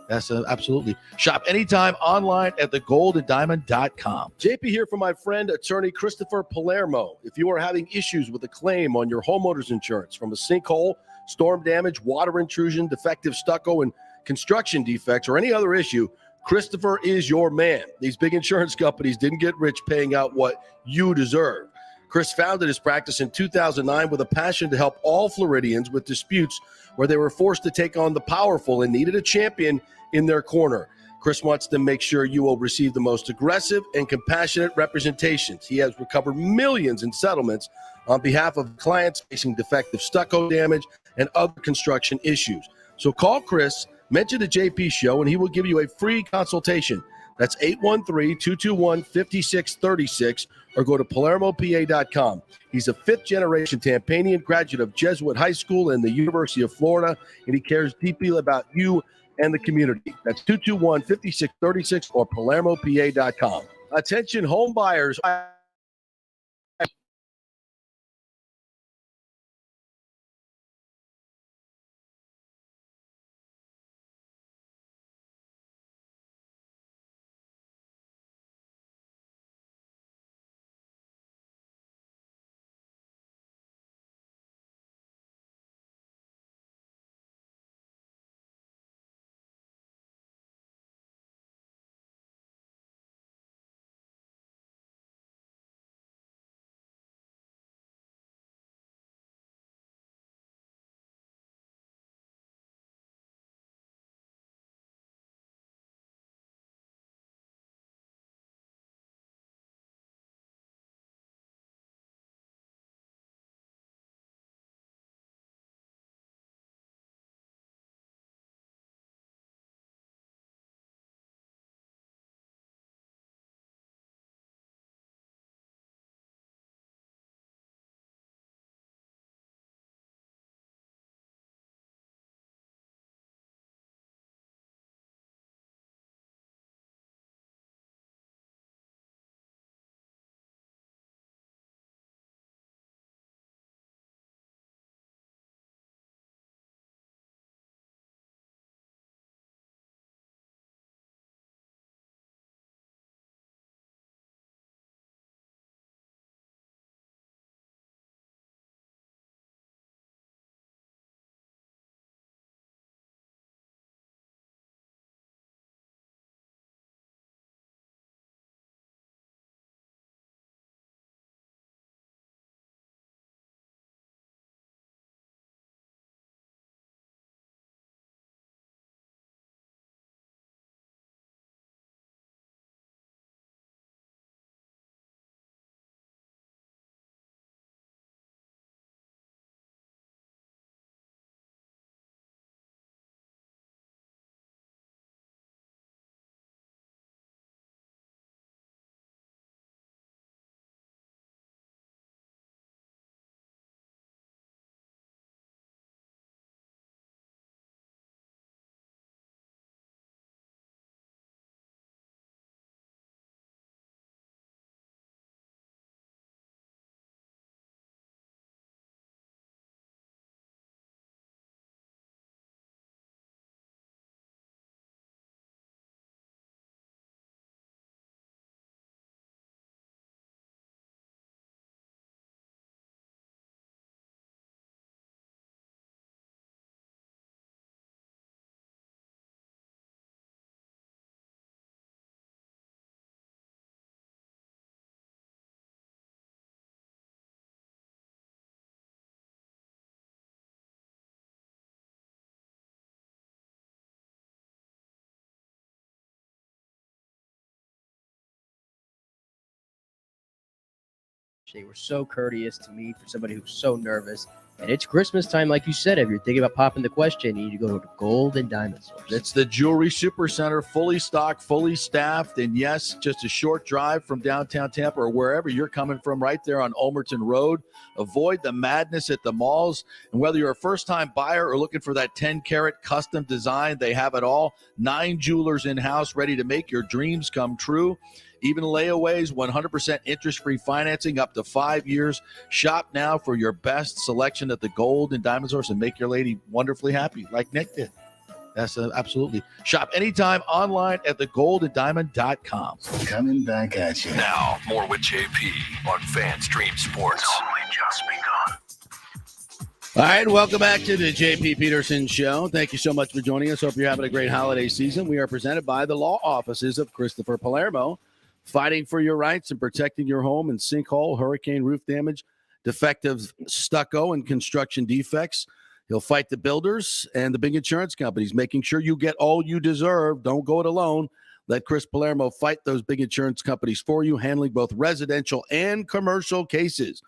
That's absolutely. Shop anytime online at thegoldanddiamond.com. JP here for my friend, attorney Christopher Palermo. If you are having issues with a claim on your homeowner's insurance from a sinkhole, storm damage, water intrusion, defective stucco, and construction defects, or any other issue, Christopher is your man. These big insurance companies didn't get rich paying out what you deserve. Chris founded his practice in 2009 with a passion to help all Floridians with disputes where they were forced to take on the powerful and needed a champion in their corner. Chris wants to make sure you will receive the most aggressive and compassionate representations. He has recovered millions in settlements on behalf of clients facing defective stucco damage and other construction issues. So call Chris, mention the JP Show, and he will give you a free consultation. That's 813-221-5636, or go to PalermoPA.com. He's a fifth-generation Tampanian, graduate of Jesuit High School and the University of Florida, and he cares deeply about you and the community. That's 221-5636 or PalermoPA.com. Attention home buyers. They were so courteous to me for somebody who's so nervous. And it's Christmas time, like you said. If you're thinking about popping the question, you need to go to Gold and Diamond Source. It's the Jewelry Supercenter, fully stocked, fully staffed, and yes, just a short drive from downtown Tampa or wherever you're coming from, right there on Ulmerton Road. Avoid the madness at the malls. And whether you're a first-time buyer or looking for that 10-carat custom design, they have it all. 9 jewelers in-house ready to make your dreams come true. Even layaways, 100% interest-free financing up to 5 years. Shop now for your best selection at the Gold and Diamond Source and make your lady wonderfully happy, like Nick did. That's absolutely. Shop anytime online at thegoldanddiamond.com. Coming back at you. Now, more with JP on FanStream Sports. It's only just begun. All right, welcome back to the JP Peterson Show. Thank you so much for joining us. Hope you're having a great holiday season. We are presented by the law offices of Christopher Palermo, fighting for your rights and protecting your home in sinkhole, hurricane, roof damage, defective stucco, and construction defects. He'll fight the builders and the big insurance companies, making sure you get all you deserve. Don't go it alone. Let Chris Palermo fight those big insurance companies for you, handling both residential and commercial cases.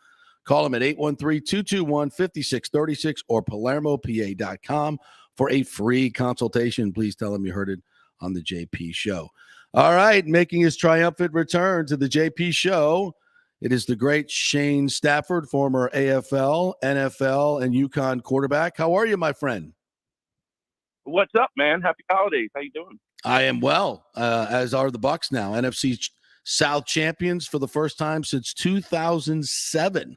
Call him at 813-221-5636 or PalermoPA.com for a free consultation. Please tell him you heard it on the JP Show. All right, making his triumphant return to the JP Show, it is the great Shane Stafford, former AFL, NFL, and UConn quarterback. How are you, my friend? What's up, man? Happy holidays. How you doing? I am well, as are the Bucs now. NFC South champions for the first time since 2007,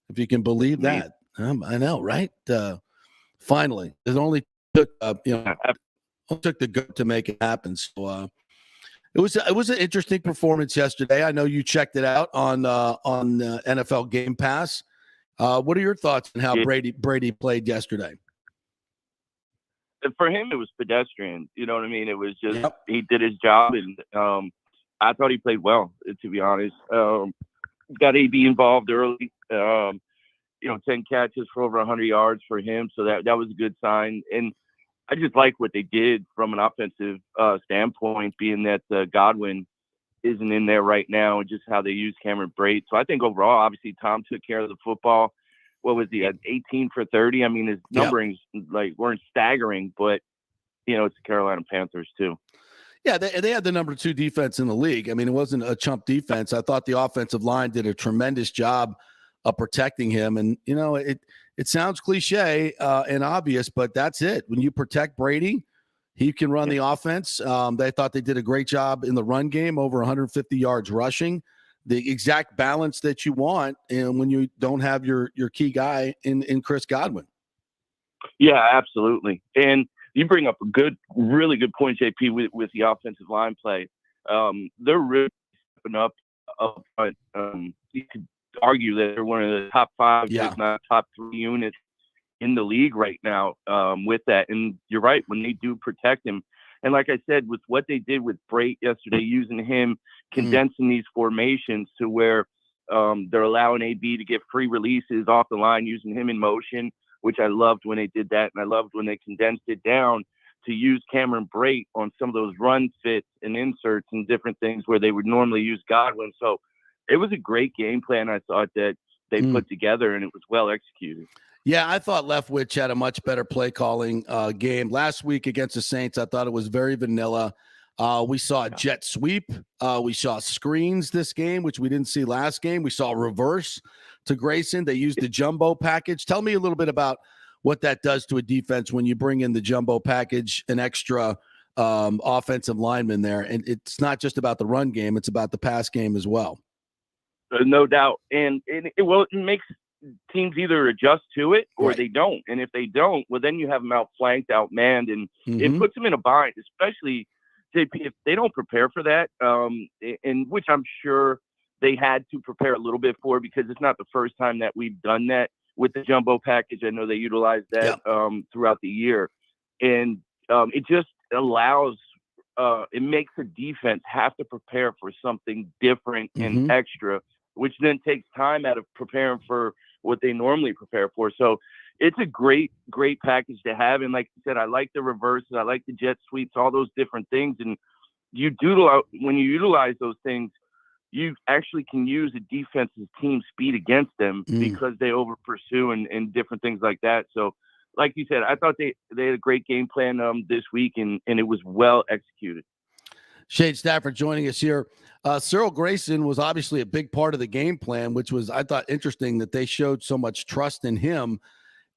if you can believe that. I know, right? Finally, it only took took the goat to make it happen. So it was an interesting performance yesterday. I know you checked it out on NFL Game Pass. What are your thoughts on how Brady played yesterday? For him, it was pedestrian. You know what I mean? It was just he did his job, and I thought he played well, to be honest. Got AB involved early. 10 catches for over 100 yards for him, so that was a good sign. And I just like what they did from an offensive standpoint, being that Godwin isn't in there right now, and just how they use Cameron Brate. So I think overall, obviously, Tom took care of the football. What was he at 18 for 30? I mean, his numberings weren't staggering, but it's the Carolina Panthers too. Yeah, they had the number 2 defense in the league. I mean, it wasn't a chump defense. I thought the offensive line did a tremendous job of protecting him. And, it sounds cliche and obvious, but that's it. When you protect Brady, he can run the offense. They thought they did a great job in the run game, over 150 yards rushing. The exact balance that you want, and when you don't have your key guy in Chris Godwin. Yeah, absolutely. And you bring up a really good point, JP, with the offensive line play. They're really stepping up front. You could argue that they're one of the top 5, if not top 3 units in the league right now with that. And you're right, when they do protect him. And like I said, with what they did with Brate yesterday, using him, condensing these formations to where they're allowing AB to get free releases off the line, using him in motion, which I loved when they did that. And I loved when they condensed it down to use Cameron Brate on some of those run fits and inserts and different things where they would normally use Godwin. So it was a great game plan, I thought, that they put together, and it was well executed. Yeah, I thought Leftwich had a much better play calling game. Last week against the Saints, I thought it was very vanilla. We saw a jet sweep. We saw screens this game, which we didn't see last game. We saw reverse to Grayson. They used the jumbo package. Tell me a little bit about what that does to a defense when you bring in the jumbo package, an extra offensive lineman there. And it's not just about the run game. It's about the pass game as well. No doubt. And it makes teams either adjust to it or they don't. And if they don't, well, then you have them outflanked, outmanned, and it puts them in a bind, especially if they don't prepare for that, and which I'm sure they had to prepare a little bit for, because it's not the first time that we've done that with the jumbo package. I know they utilize that throughout the year. And it just allows it makes a defense have to prepare for something different and extra, which then takes time out of preparing for what they normally prepare for. So it's a great package to have. And like you said, I like the reverses, I like the jet sweeps, all those different things. And when you utilize those things, you actually can use a defense's team speed against them because they over pursue and different things like that. So, like you said, I thought they had a great game plan this week, and it was well executed. Shane Stafford joining us here. Cyril Grayson was obviously a big part of the game plan, which was, I thought, interesting that they showed so much trust in him.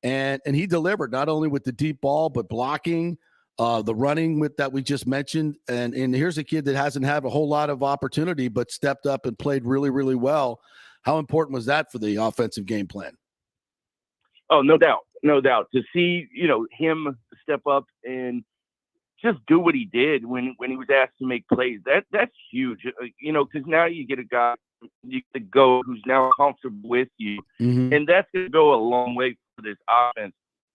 And he delivered not only with the deep ball, but blocking, the running with that we just mentioned. And here's a kid that hasn't had a whole lot of opportunity, but stepped up and played really, really well. How important was that for the offensive game plan? Oh, no doubt. No doubt. To see, him step up and just do what he did when he was asked to make plays, that's huge, because now you get a guy you could go who's now comfortable with you. And that's going to go a long way for this offense.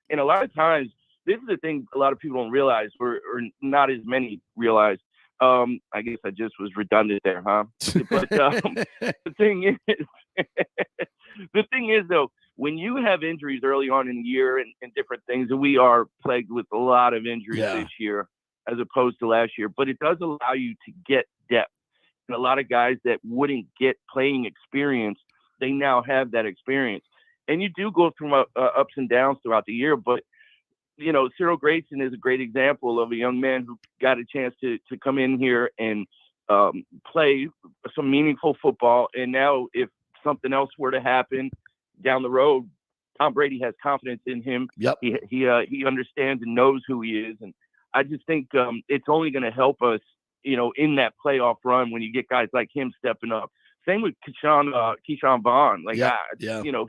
And a lot of times, this is the thing a lot of people don't realize, or not as many realize. I guess I just was redundant there, huh? But the thing is, though, when you have injuries early on in the year and different things, and we are plagued with a lot of injuries this year as opposed to last year, but it does allow you to get depth. And a lot of guys that wouldn't get playing experience, they now have that experience. And you do go through ups and downs throughout the year, but Cyril Grayson is a great example of a young man who got a chance to come in here and play some meaningful football. And now if something else were to happen down the road, Tom Brady has confidence in him. Yep. He understands and knows who he is. And I just think it's only going to help us, in that playoff run when you get guys like him stepping up. Same with Keyshawn Vaughn.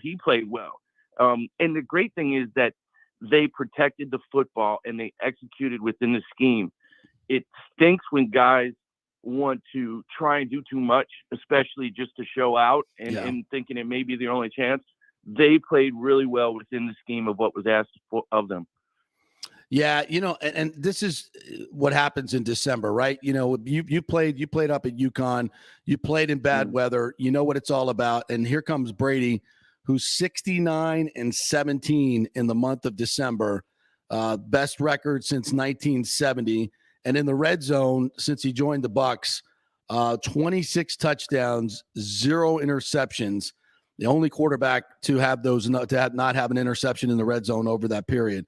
He played well. And the great thing is that they protected the football and they executed within the scheme. It stinks when guys want to try and do too much, especially just to show out and thinking it may be their only chance. They played really well within the scheme of what was asked of them. Yeah, and this is what happens in December, right? You played up at UConn, you played in bad weather, you know what it's all about. And here comes Brady, who's 69-17 in the month of December, best record since 1970. And in the red zone, since he joined the Bucs, 26 touchdowns, 0 interceptions. The only quarterback to have not have an interception in the red zone over that period.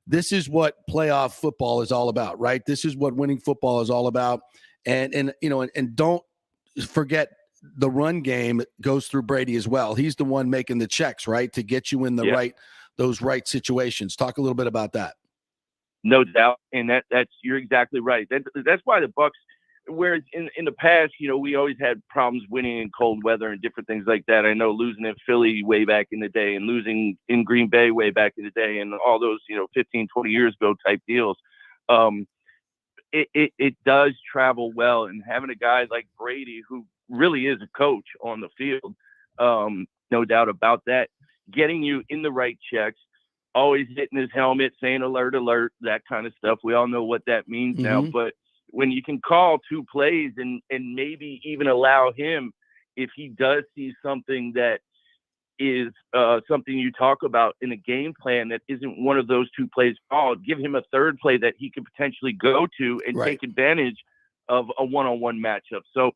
This is what playoff football is all about, right? This is what winning football is all about. And don't forget, the run game goes through Brady as well. He's the one making the checks, right, to get you in those right situations. Talk a little bit about that. No doubt, and you're exactly right. That's why the Bucs, whereas in the past, we always had problems winning in cold weather and different things like that. I know losing in Philly way back in the day and losing in Green Bay way back in the day and all those 15, 20 years ago type deals. It does travel well, and having a guy like Brady who really is a coach on the field, no doubt about that, getting you in the right checks, always hitting his helmet, saying alert, alert, that kind of stuff. We all know what that means now, but when you can call 2 plays and maybe even allow him, if he does see something that is something you talk about in a game plan that isn't one of those 2 plays called, give him a third play that he could potentially go to and take advantage of a one-on-one matchup. So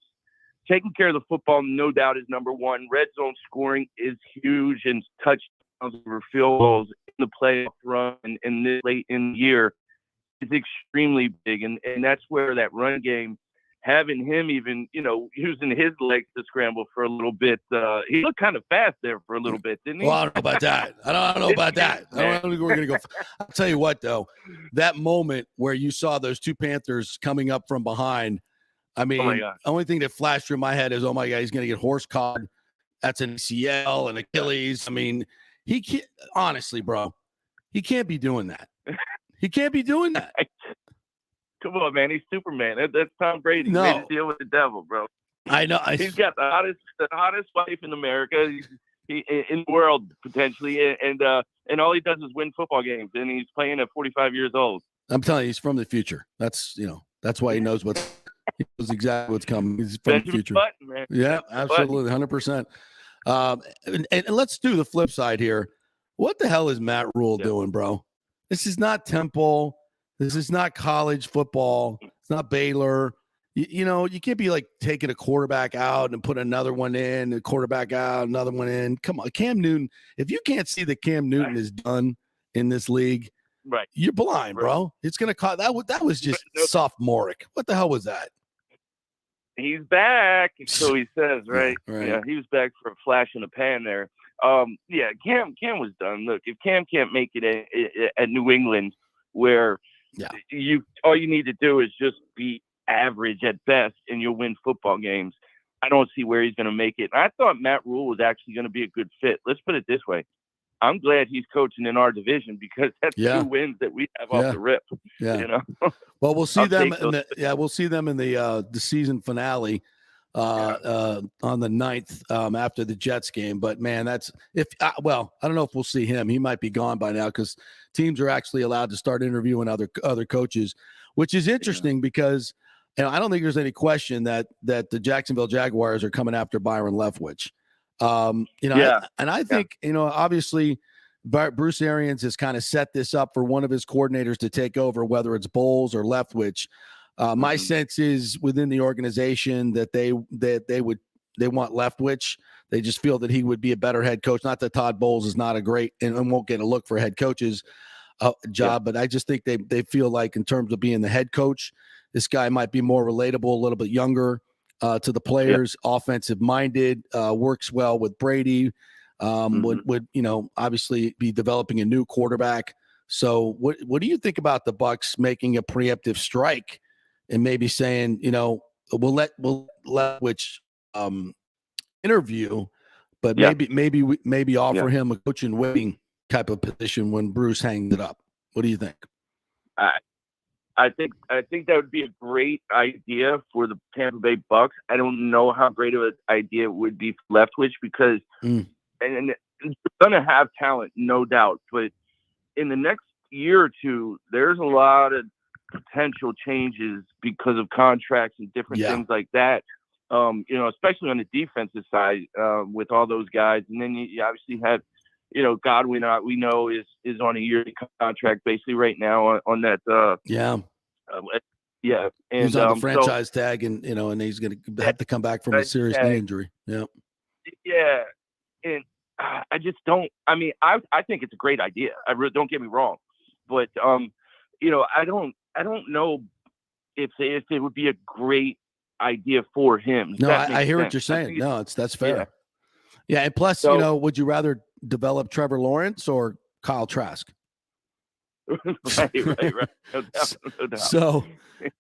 taking care of the football, no doubt, is number one. Red zone scoring is huge, and touchdowns over field goals in the playoff run and this late in the year is extremely big. And that's where that run game, having him even, using his legs to scramble for a little bit. He looked kind of fast there for a little bit, didn't he? Well, I don't know about that. I don't know about that. I don't think we're going to go. I'll tell you what, though, that moment where you saw those 2 Panthers coming up from behind, I mean, the only thing that flashed through my head is, oh, my God, he's going to get horse caught. That's an ACL and Achilles. I mean, he can't, honestly, bro, he can't be doing that. He can't be doing that. Come on, man. He's Superman. That's Tom Brady. No. He made a deal with the devil, bro. I know. He's got the hottest wife in America, in the world, potentially. And all he does is win football games. And he's playing at 45 years old. I'm telling you, he's from the future. That's why he knows he knows exactly what's coming. He's from the future. Button, man. Yeah, absolutely. 100%. And let's do the flip side here. What the hell is Matt Rule doing, bro? This is not Temple. This is not college football. It's not Baylor. you can't be like taking a quarterback out and put another one in, a quarterback out, another one in. Come on, Cam Newton. If you can't see that Cam Newton is done in this league, right, you're blind, bro. It's gonna cost. That was just sophomoric. What the hell was that? He's back, so he says, right? Yeah, he was back for a flash in the pan there. Yeah, Cam was done. Look, if Cam can't make it at New England, where all you need to do is just be average at best, and you'll win football games. I don't see where he's going to make it. I thought Matt Rule was actually going to be a good fit. Let's put it this way: I'm glad he's coaching in our division because that's 2 wins that we have off the rip. Yeah. You know. Well, we'll see them. We'll see them in the season finale on the 9th after the Jets game. But man, that's I don't know if we'll see him. He might be gone by now because teams are actually allowed to start interviewing other coaches, which is interesting because I don't think there's any question that the Jacksonville Jaguars are coming after Byron Leftwich. I think obviously Bruce Arians has kind of set this up for one of his coordinators to take over, whether it's Bowles or Leftwich. My sense is within the organization that they want Leftwich. They just feel that he would be a better head coach. Not that Todd Bowles is not a great and won't get a look for head coach's job, but I just think they feel like in terms of being the head coach, this guy might be more relatable, a little bit younger to the players, offensive minded, works well with Brady. Would obviously be developing a new quarterback. So what do you think about the Bucs making a preemptive strike and maybe saying, we'll let which interview, but maybe offer him a coach in waiting type of position when Bruce hangs it up. What do you think? I think that would be a great idea for the Tampa Bay Bucs. I don't know how great of an idea it would be for Leftwich because and they're going to have talent, no doubt. But in the next year or two, there's a lot of potential changes because of contracts and different things like that. Especially on the defensive side with all those guys. And then you obviously have, Godwin, we know is on a yearly contract basically right now on that. And he's on the franchise tag, and and he's going to have to come back from a serious knee injury. Yeah, and I just don't. I mean, I think it's a great idea. I really don't get me wrong, but I don't know if it would be a great idea for him. No, I hear what you're saying. No, that's fair. Yeah, and plus, would you rather develop Trevor Lawrence or Kyle Trask? right. No doubt. So,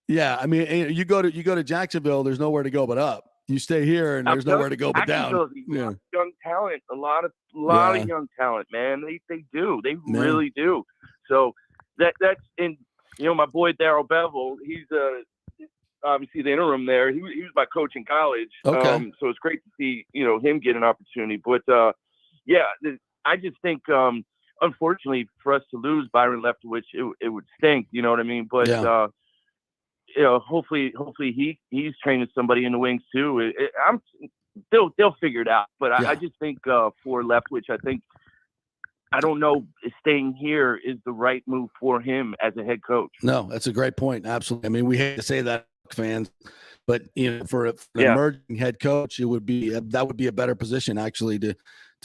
yeah, I mean, you go to Jacksonville, there's nowhere to go but up. You stay here, and there's nowhere to go but down. Young talent, a lot of young talent, man. They do, they really do. So that's in my boy Darryl Bevel. He's obviously the interim there. He was my coach in college. Okay. So it's great to see him get an opportunity. But I just think unfortunately for us to lose Byron Leftwich, it would stink. You know what I mean? But hopefully he's training somebody in the wings too. They'll figure it out. But I just think for Leftwich, I don't know if staying here is the right move for him as a head coach. No, that's a great point. Absolutely. I mean, we hate to say that, fans, but for an emerging head coach, that would be a better position actually to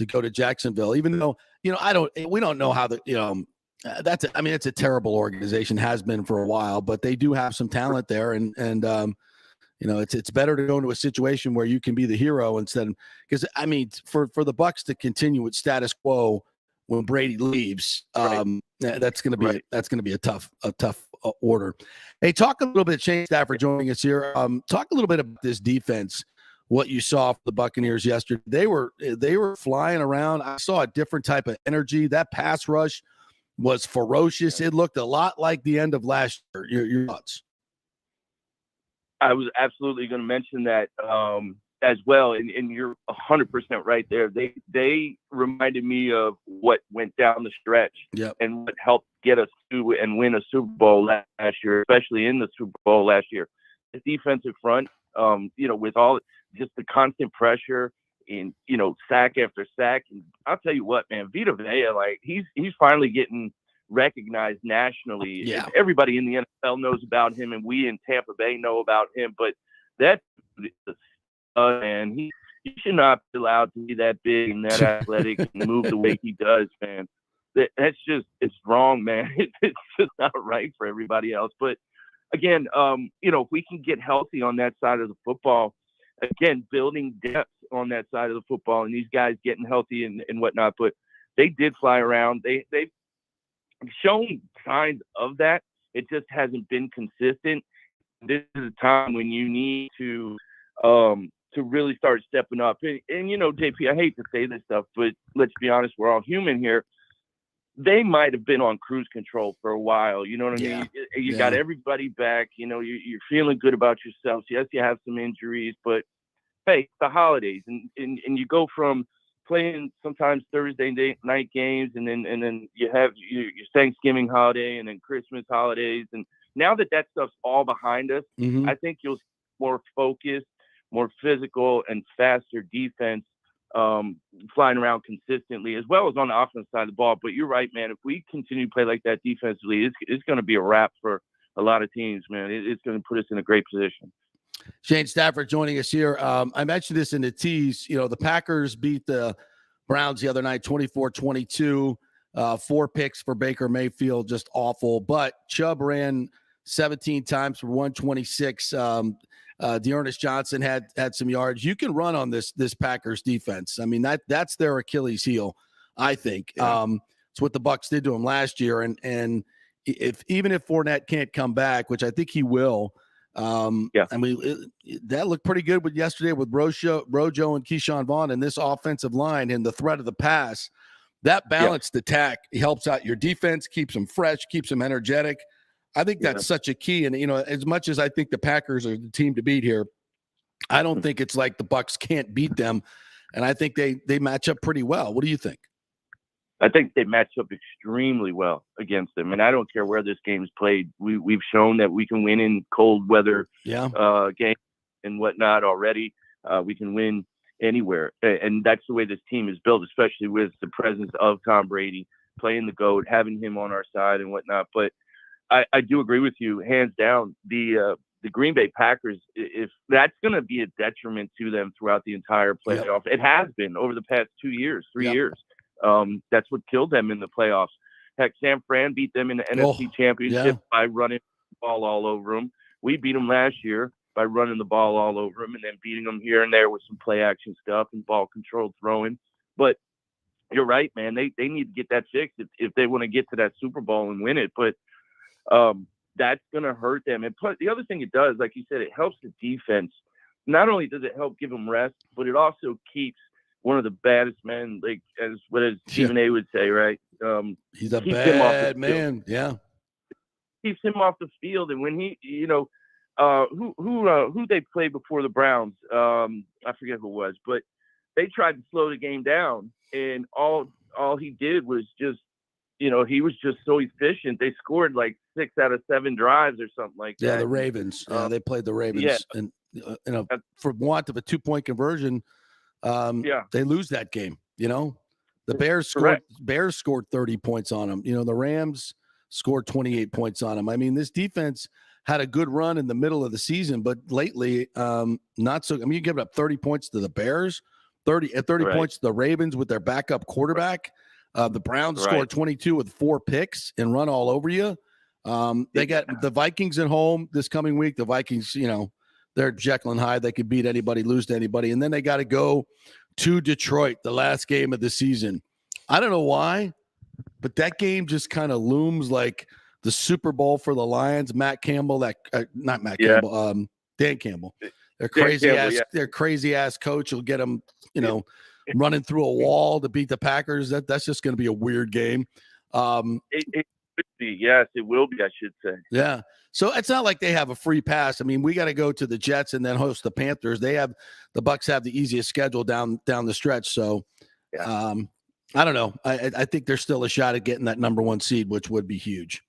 go to Jacksonville. Even though we don't know how it's a terrible organization, has been for a while, but they do have some talent there, and it's better to go into a situation where you can be the hero instead. Because I mean, for the Bucs to continue with status quo when Brady leaves, that's going to be a tough order. Hey, talk a little bit. Shane Stafford joining us here. Talk a little bit about this defense. What you saw for the Buccaneers yesterday. They were flying around. I saw a different type of energy. That pass rush was ferocious. It looked a lot like the end of last year. Your thoughts? I was absolutely going to mention that as well, and you're 100% right there. They reminded me of what went down the stretch and what helped get us to and win a Super Bowl last year, especially in the Super Bowl last year. The defensive front, with all just the constant pressure and sack after sack. And I'll tell you what, man, Vita Vea, like he's finally getting recognized nationally. Yeah. Everybody in the NFL knows about him, and we in Tampa Bay know about him. But that and he should not be allowed to be that big and that athletic and move the way he does, man. That's just, it's wrong, man. It's just not right for everybody else. But again, if we can get healthy on that side of the football, again, building depth on that side of the football, and these guys getting healthy and whatnot. But they did fly around. They've shown signs of that. It just hasn't been consistent. This is a time when you need to really start stepping up. And JP, I hate to say this stuff, but let's be honest, we're all human here. They might have been on cruise control for a while. You know what I mean? You got everybody back. You're feeling good about yourselves. Yes, you have some injuries, but hey, it's the holidays, and you go from playing sometimes Thursday night games, and then you have your Thanksgiving holiday, and then Christmas holidays, and now that stuff's all behind us, I think you'll see more focused, more physical, and faster defense flying around consistently, as well as on the offensive side of the ball. But you're right, man. If we continue to play like that defensively, it's going to be a wrap for a lot of teams, man. It's going to put us in a great position. Shane Stafford joining us here. I mentioned this in the tease. The Packers beat the Browns the other night, 24-22. 4 picks for Baker Mayfield, just awful. But Chubb ran 17 times for 126. Dearness Johnson had some yards. You can run on this Packers defense. I mean, that's their Achilles heel, I think. Yeah. It's what the Bucs did to him last year. And even if Fournette can't come back, which I think he will, I mean, that looked pretty good yesterday with Rojo and Keyshawn Vaughn and this offensive line and the threat of the pass. That balanced attack helps out your defense, keeps them fresh, keeps them energetic. I think that's such a key. And, as much as I think the Packers are the team to beat here, I don't think it's like the Bucs can't beat them. And I think they match up pretty well. What do you think? I think they match up extremely well against them. And I don't care where this game is played. We've shown that we can win in cold weather games and whatnot already. We can win anywhere. And that's the way this team is built, especially with the presence of Tom Brady, playing the GOAT, having him on our side and whatnot. But I do agree with you, hands down. The Green Bay Packers, if that's going to be a detriment to them throughout the entire playoff, it has been over the past 2 years, 3 years. That's what killed them in the playoffs. Heck, San Fran beat them in the NFC Championship by running the ball all over them. We beat them last year by running the ball all over them and then beating them here and there with some play action stuff and ball controlled throwing. But you're right, man. They need to get that fixed if they want to get to that Super Bowl and win it. But that's going to hurt them. And plus, the other thing it does, like you said, it helps the defense. Not only does it help give them rest, but it also keeps one of the baddest men, like as Stephen A would say, right? He's a bad man. Yeah. Keeps him off the field. And when he, who they played before the Browns, I forget who it was, but they tried to slow the game down, and all he did was just, he was just so efficient. They scored like 6 out of 7 drives or something like that. Yeah, the Ravens. They played the Ravens, and for want of a 2-point conversion, they lose that game. The Bears scored 30 points on them. The Rams scored 28 points on them. I mean, this defense had a good run in the middle of the season, but lately, not so. I mean, you give up 30 points to the Bears, 30 points to the Ravens with their backup quarterback. The Browns scored 22 with 4 picks and run all over you. They got the Vikings at home this coming week. The Vikings, they're Jekyll and Hyde. They could beat anybody, lose to anybody. And then they got to go to Detroit, the last game of the season. I don't know why, but that game just kind of looms like the Super Bowl for the Lions. Matt Campbell, Campbell, Dan Campbell. Their crazy ass coach will get them, running through a wall to beat the Packers. That's just going to be a weird game. It could be. Yes, it will be, I should say. Yeah. So it's not like they have a free pass. I mean, we got to go to the Jets and then host the Panthers. The Bucs have the easiest schedule down the stretch. So I don't know. I think there's still a shot at getting that number 1 seed, which would be huge.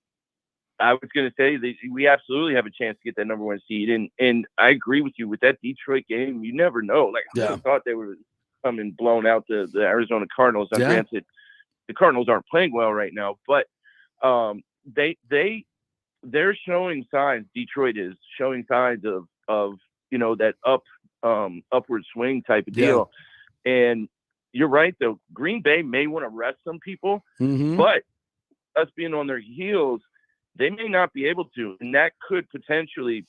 I was going to say we absolutely have a chance to get that number 1 seed. And I agree with you with that Detroit game. You never know. Like I thought they were coming blown out the Arizona Cardinals. Granted, the Cardinals aren't playing well right now, but they're showing signs. Detroit is showing signs of that upward swing type of deal. And you're right, though. Green Bay may want to rest some people, but us being on their heels, they may not be able to, and that could potentially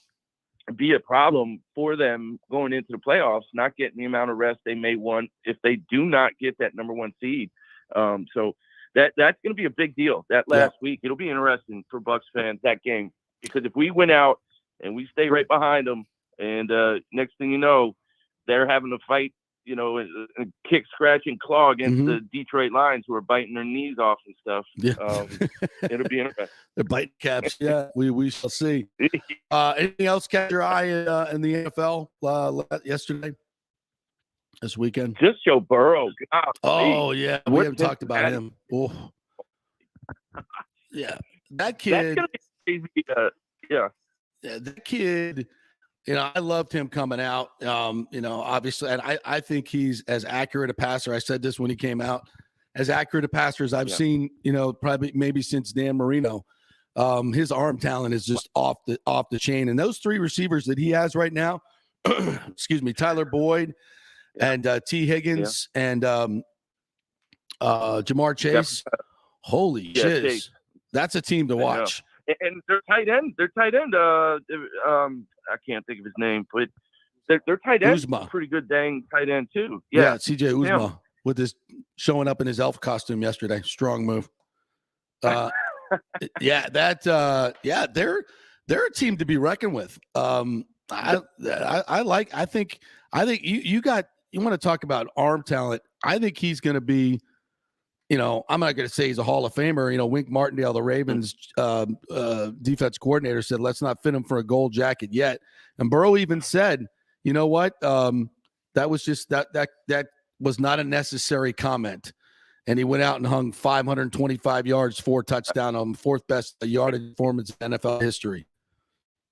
be a problem for them going into the playoffs, not getting the amount of rest they may want if they do not get that number 1 seed. So that's going to be a big deal. That last week, it'll be interesting for Bucs fans, that game, because if we win out and we stay right behind them, and next thing you know, they're having to fight, a kick, scratch, and claw against the Detroit Lions, who are biting their knees off and stuff. It'll be interesting. They're biting caps. Yeah, we shall see. Anything else catch your eye in the NFL yesterday, this weekend? Just Joe Burrow. Oh, yeah. We haven't talked about him. Oh. Yeah. That kid. That's gonna be crazy. Yeah, that kid. I loved him coming out, obviously, and I think he's as accurate a passer. I said this when he came out, as accurate a passer as I've seen, probably maybe since Dan Marino. His arm talent is just off the chain. And those 3 receivers that he has right now, excuse me, Tyler Boyd and T. Higgins and Jamar Chase. Holy shiz. That's a team to watch. And their tight end, I can't think of his name, but their tight end is a pretty good dang tight end too. Yeah, CJ Uzma with his showing up in his elf costume yesterday. Strong move. They're a team to be reckoned with. I think you want to talk about arm talent. I think he's going to be. I'm not going to say he's a Hall of Famer. Wink Martindale, the Ravens defense coordinator, said, let's not fit him for a gold jacket yet. And Burrow even said, you know what? That was just that was not a necessary comment. And he went out and hung 525 yards, 4 touchdowns on 4th best yardage performance in NFL history.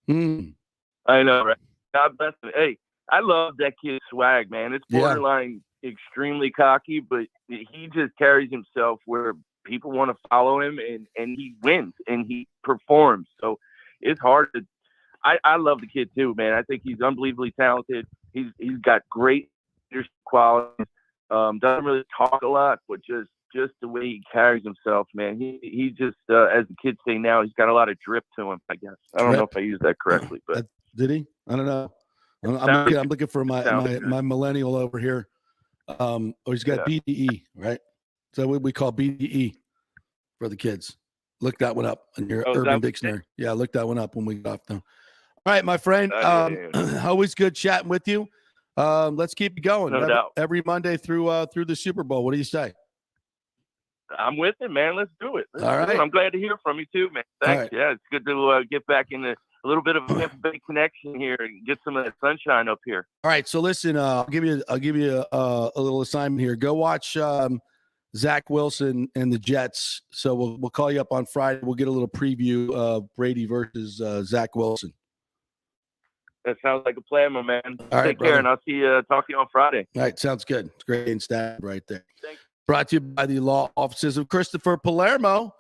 I know, right? God bless him. Hey, I love that kid's swag, man. It's borderline extremely cocky, but he just carries himself where people want to follow him, and he wins and he performs. So it's hard to. I love the kid too, man. I think he's unbelievably talented. He's got great leadership qualities. Doesn't really talk a lot, but just the way he carries himself, man. He just as the kids say now, he's got a lot of drip to him. I guess I don't know if I used that correctly, but did he? I don't know. I'm looking for my millennial over here. He's got BDE, right? So what we call BDE for the kids. Look that one up in your Urban Dictionary. Yeah, look that one up when we get off now. All right, my friend. Always good chatting with you. Let's keep it going. No doubt. Every Monday through the Super Bowl. What do you say? I'm with it, man. Let's do it. All right. I'm glad to hear from you too, man. Thanks. Right. Yeah, it's good to get back in a little bit of a Tampa Bay connection here and get some of that sunshine up here. All right. So listen, I'll give you a little assignment here. Go watch Zach Wilson and the Jets. So we'll call you up on Friday. We'll get a little preview of Brady versus Zach Wilson. That sounds like a plan, my man. All right, Take care, and I'll talk to you on Friday. All right, sounds good. It's great and Stafford right there. Thanks. Brought to you by the law offices of Christopher Palermo.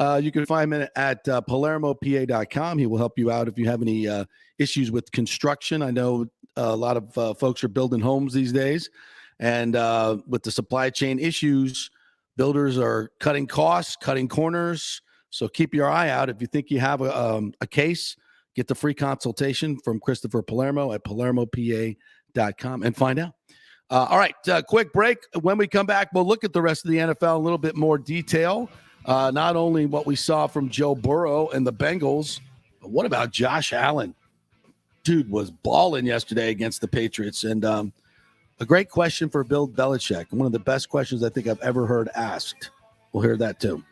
You can find him at PalermoPA.com. He will help you out if you have any issues with construction. I know a lot of folks are building homes these days, and with the supply chain issues, builders are cutting costs, cutting corners. So keep your eye out. If you think you have a case, get the free consultation from Christopher Palermo at PalermoPA.com and find out. All right, quick break. When we come back, we'll look at the rest of the NFL in a little bit more detail. Not only what we saw from Joe Burrow and the Bengals, but what about Josh Allen? Dude was balling yesterday against the Patriots. And a great question for Bill Belichick. One of the best questions I think I've ever heard asked. We'll hear that too.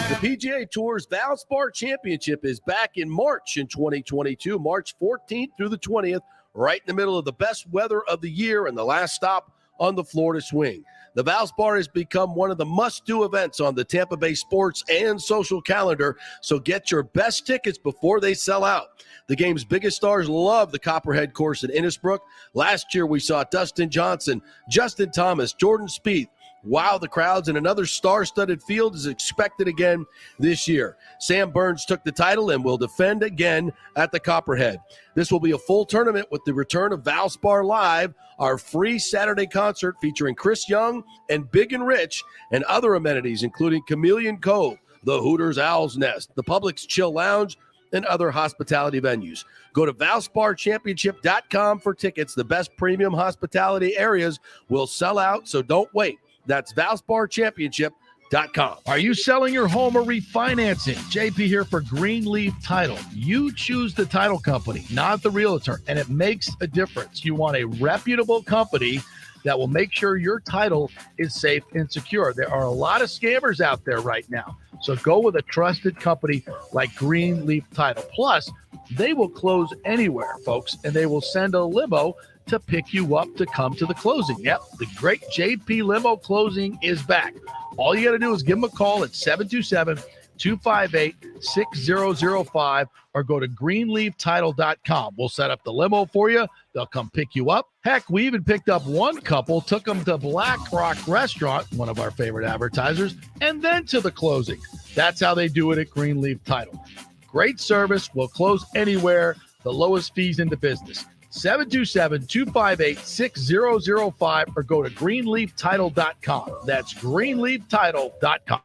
The PGA Tour's Valspar Championship is back in March in 2022, March 14th through the 20th, right in the middle of the best weather of the year and the last stop on the Florida swing. The Valspar has become one of the must-do events on the Tampa Bay sports and social calendar, so get your best tickets before they sell out. The game's biggest stars love the Copperhead course at Innisbrook. Last year, we saw Dustin Johnson, Justin Thomas, Jordan Spieth, wow the crowds, and another star-studded field is expected again this year. Sam Burns took the title and will defend again at the Copperhead. This will be a full tournament with the return of Valspar Live, our free Saturday concert featuring Chris Young and Big and Rich, and other amenities including Chameleon Cove, the Hooters Owl's Nest, the Publix Chill Lounge, and other hospitality venues. Go to ValsparChampionship.com for tickets. The best premium hospitality areas will sell out, so don't wait. That's ValsparChampionship.com. Are you selling your home or refinancing? JP here for Greenleaf Title. You choose the title company, not the realtor, and it makes a difference. You want a reputable company that will make sure your title is safe and secure. There are a lot of scammers out there right now. So go with a trusted company like Greenleaf Title. Plus, they will close anywhere, folks, and they will send a limo to pick you up to come to the closing. Yep, the great JP Limo Closing is back. All you got to do is give them a call at 727-258-6005 or go to greenleaftitle.com. We'll set up the limo for you. They'll come pick you up. Heck, we even picked up one couple, took them to Black Rock Restaurant, one of our favorite advertisers, and then to the closing. That's how they do it at Greenleaf Title. Great service. We'll close anywhere. The lowest fees in the business. 727-258-6005 or go to greenleaftitle.com. That's greenleaftitle.com.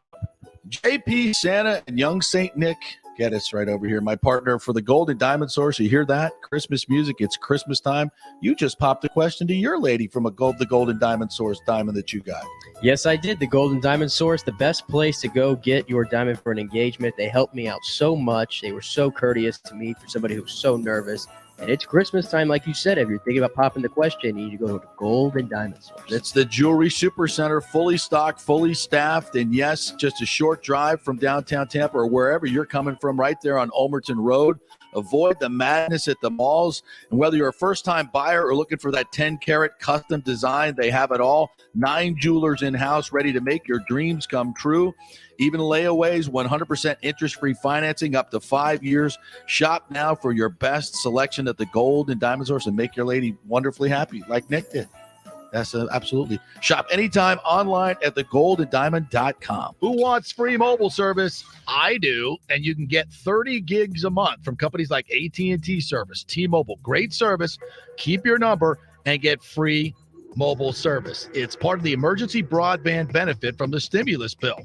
JP, Santa, and young Saint Nick get us right over here. My partner for the Golden Diamond Source. You hear that? Christmas music. It's Christmas time. You just popped a question to your lady from the Golden Diamond Source diamond that you got. Yes, I did. The Golden Diamond Source, the best place to go get your diamond for an engagement. They helped me out so much. They were so courteous to me for somebody who was so nervous. And it's Christmas time, like you said. If you're thinking about popping the question, you need to go to the Golden Diamond Source. It's the Jewelry Supercenter, fully stocked, fully staffed, and yes, just a short drive from downtown Tampa or wherever you're coming from, right there on Ulmerton Road. Avoid the madness at the malls. And whether you're a first-time buyer or looking for that 10-carat custom design, they have it all. 9 jewelers in-house ready to make your dreams come true. Even layaways, 100% interest-free financing up to 5 years. Shop now for your best selection at the Gold and Diamond Source and make your lady wonderfully happy like Nick did. That's absolutely. Shop anytime online at thegoldanddiamond.com. Who wants free mobile service? I do. And you can get 30 gigs a month from companies like AT&T Service, T-Mobile. Great service. Keep your number and get free mobile service. It's part of the emergency broadband benefit from the stimulus bill.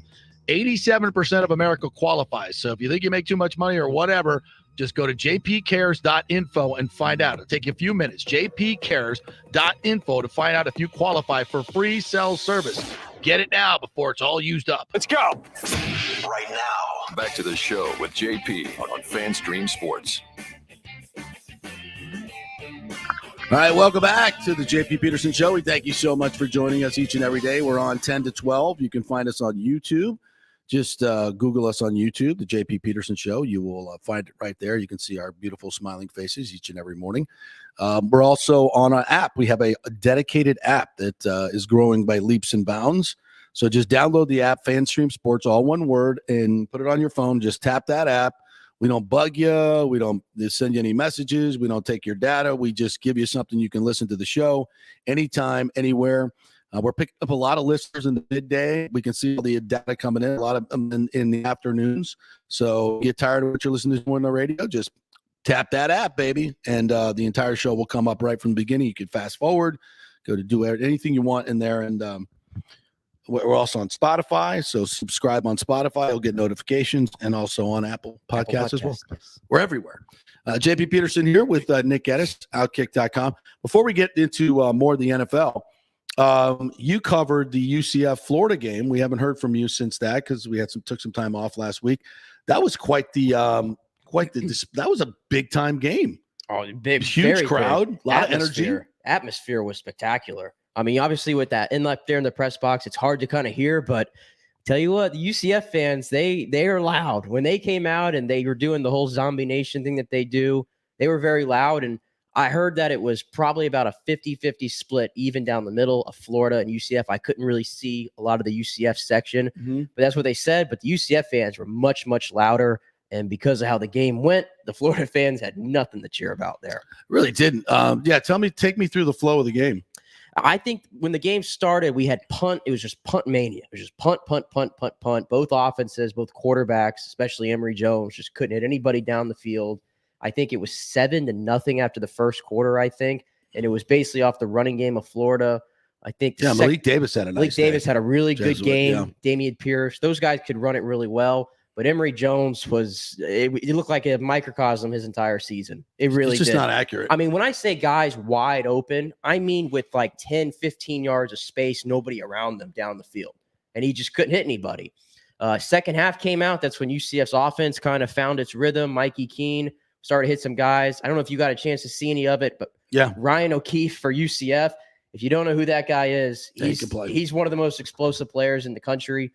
87% of America qualifies. So if you think you make too much money or whatever, just go to jpcares.info and find out. It'll take you a few minutes. jpcares.info to find out if you qualify for free cell service. Get it now before it's all used up. Let's go. Right now. Back to the show with JP on FanStream Sports. All right, welcome back to the JP Peterson Show. We thank you so much for joining us each and every day. We're on 10 to 12. You can find us on YouTube. Just Google us on YouTube, the JP Peterson Show. You will find it right there. You can see our beautiful smiling faces each and every morning. We're also on an app. We have a dedicated app that is growing by leaps and bounds. So just download the app, FanStream Sports, all one word, and put it on your phone. Just tap that app. We don't bug you. We don't send you any messages. We don't take your data. We just give you something you can listen to the show anytime, anywhere. We're picking up a lot of listeners in the midday. We can see all the data coming in, a lot of them in the afternoons. So get tired of what you're listening to on the radio, just tap that app, baby, and the entire show will come up right from the beginning. You can fast forward, go to do anything you want in there. And we're also on Spotify, so subscribe on Spotify. You'll get notifications, and also on Apple Podcasts as well. Yes. We're everywhere. JP Peterson here with Nick Geddes, Outkick.com. Before we get into more of the NFL, you covered the UCF Florida game. We haven't heard from you since that because we took some time off last week. That was that was a big time game. Oh, big, huge crowd, a lot of energy. Atmosphere was spectacular. I mean, obviously with that in up there in the press box, it's hard to kind of hear, but tell you what, the UCF fans, they are loud. When they came out and they were doing the whole Zombie Nation thing that they do, they were very loud. And I heard that it was probably about a 50-50 split, even down the middle of Florida and UCF. I couldn't really see a lot of the UCF section, but that's what they said. But the UCF fans were much, much louder. And because of how the game went, the Florida fans had nothing to cheer about there. Really didn't. Take me through the flow of the game. I think when the game started, we had punt. It was just punt mania. It was just punt, punt, punt, punt, punt. Both offenses, both quarterbacks, especially Emory Jones, just couldn't hit anybody down the field. I think it was 7-0 after the first quarter, I think. And it was basically off the running game of Florida. I think Malik Davis had a nice Malik Davis day. had a really good game. Yeah. Damian Pierce. Those guys could run it really well. But Emory Jones it looked like a microcosm his entire season. It really It's just did. not accurate. I mean, when I say guys wide open, I mean with like 10, 15 yards of space, nobody around them down the field. And he just couldn't hit anybody. Second half came out. That's when UCF's offense kind of found its rhythm. Mikey Keene started to hit some guys. I don't know if you got a chance to see any of it, but yeah, Ryan O'Keefe for UCF. If you don't know who that guy is, he's one of the most explosive players in the country.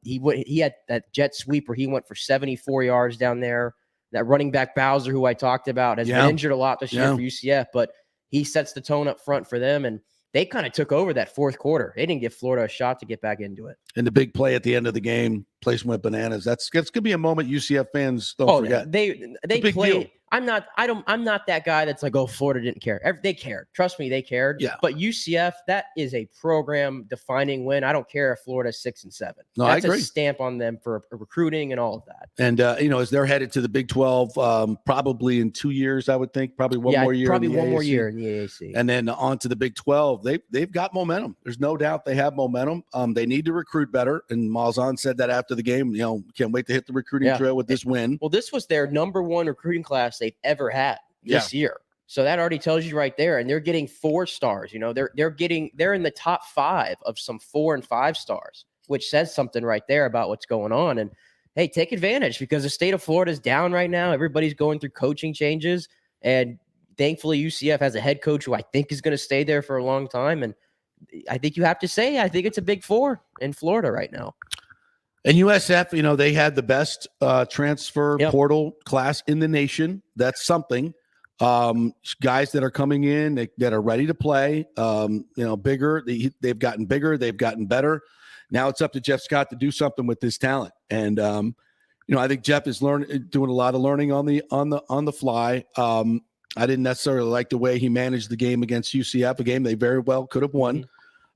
He had that jet sweep where he went for 74 yards down there. That running back Bowser, who I talked about, has been injured a lot this year for UCF, but he sets the tone up front for them, and they kind of took over that fourth quarter. They didn't give Florida a shot to get back into it. And the big play at the end of the game, place went bananas. That's going to be a moment UCF fans don't forget. They played. I'm not that guy that's like, oh, Florida didn't care. They cared. Trust me, they cared. Yeah. But UCF, that is a program defining win. I don't care if Florida's 6-7. No, that's I agree. A stamp on them for recruiting and all of that. And as they're headed to the Big 12, probably in 2 years, I would think, probably one more year. Probably in the one more AAC. year in the AAC. And then on to the Big 12. They've got momentum. There's no doubt they have momentum. They need to recruit better. And Malzahn said that after the game. Can't wait to hit the recruiting trail with this win. Well, this was their number one recruiting class they've ever had this year. So that already tells you right there. And they're getting 4 stars. They're in the top 5 of some 4 and 5 stars, which says something right there about what's going on. And hey, take advantage because the state of Florida is down right now. Everybody's going through coaching changes. And thankfully, UCF has a head coach who I think is going to stay there for a long time. And I think you have to say, I think it's a Big 4 in Florida right now. And USF, they had the best transfer portal class in the nation. That's something. Guys that are coming in that are ready to play, bigger. They've gotten bigger. They've gotten better. Now it's up to Jeff Scott to do something with this talent. And, I think Jeff is doing a lot of learning on the fly. I didn't necessarily like the way he managed the game against UCF, a game they very well could have won.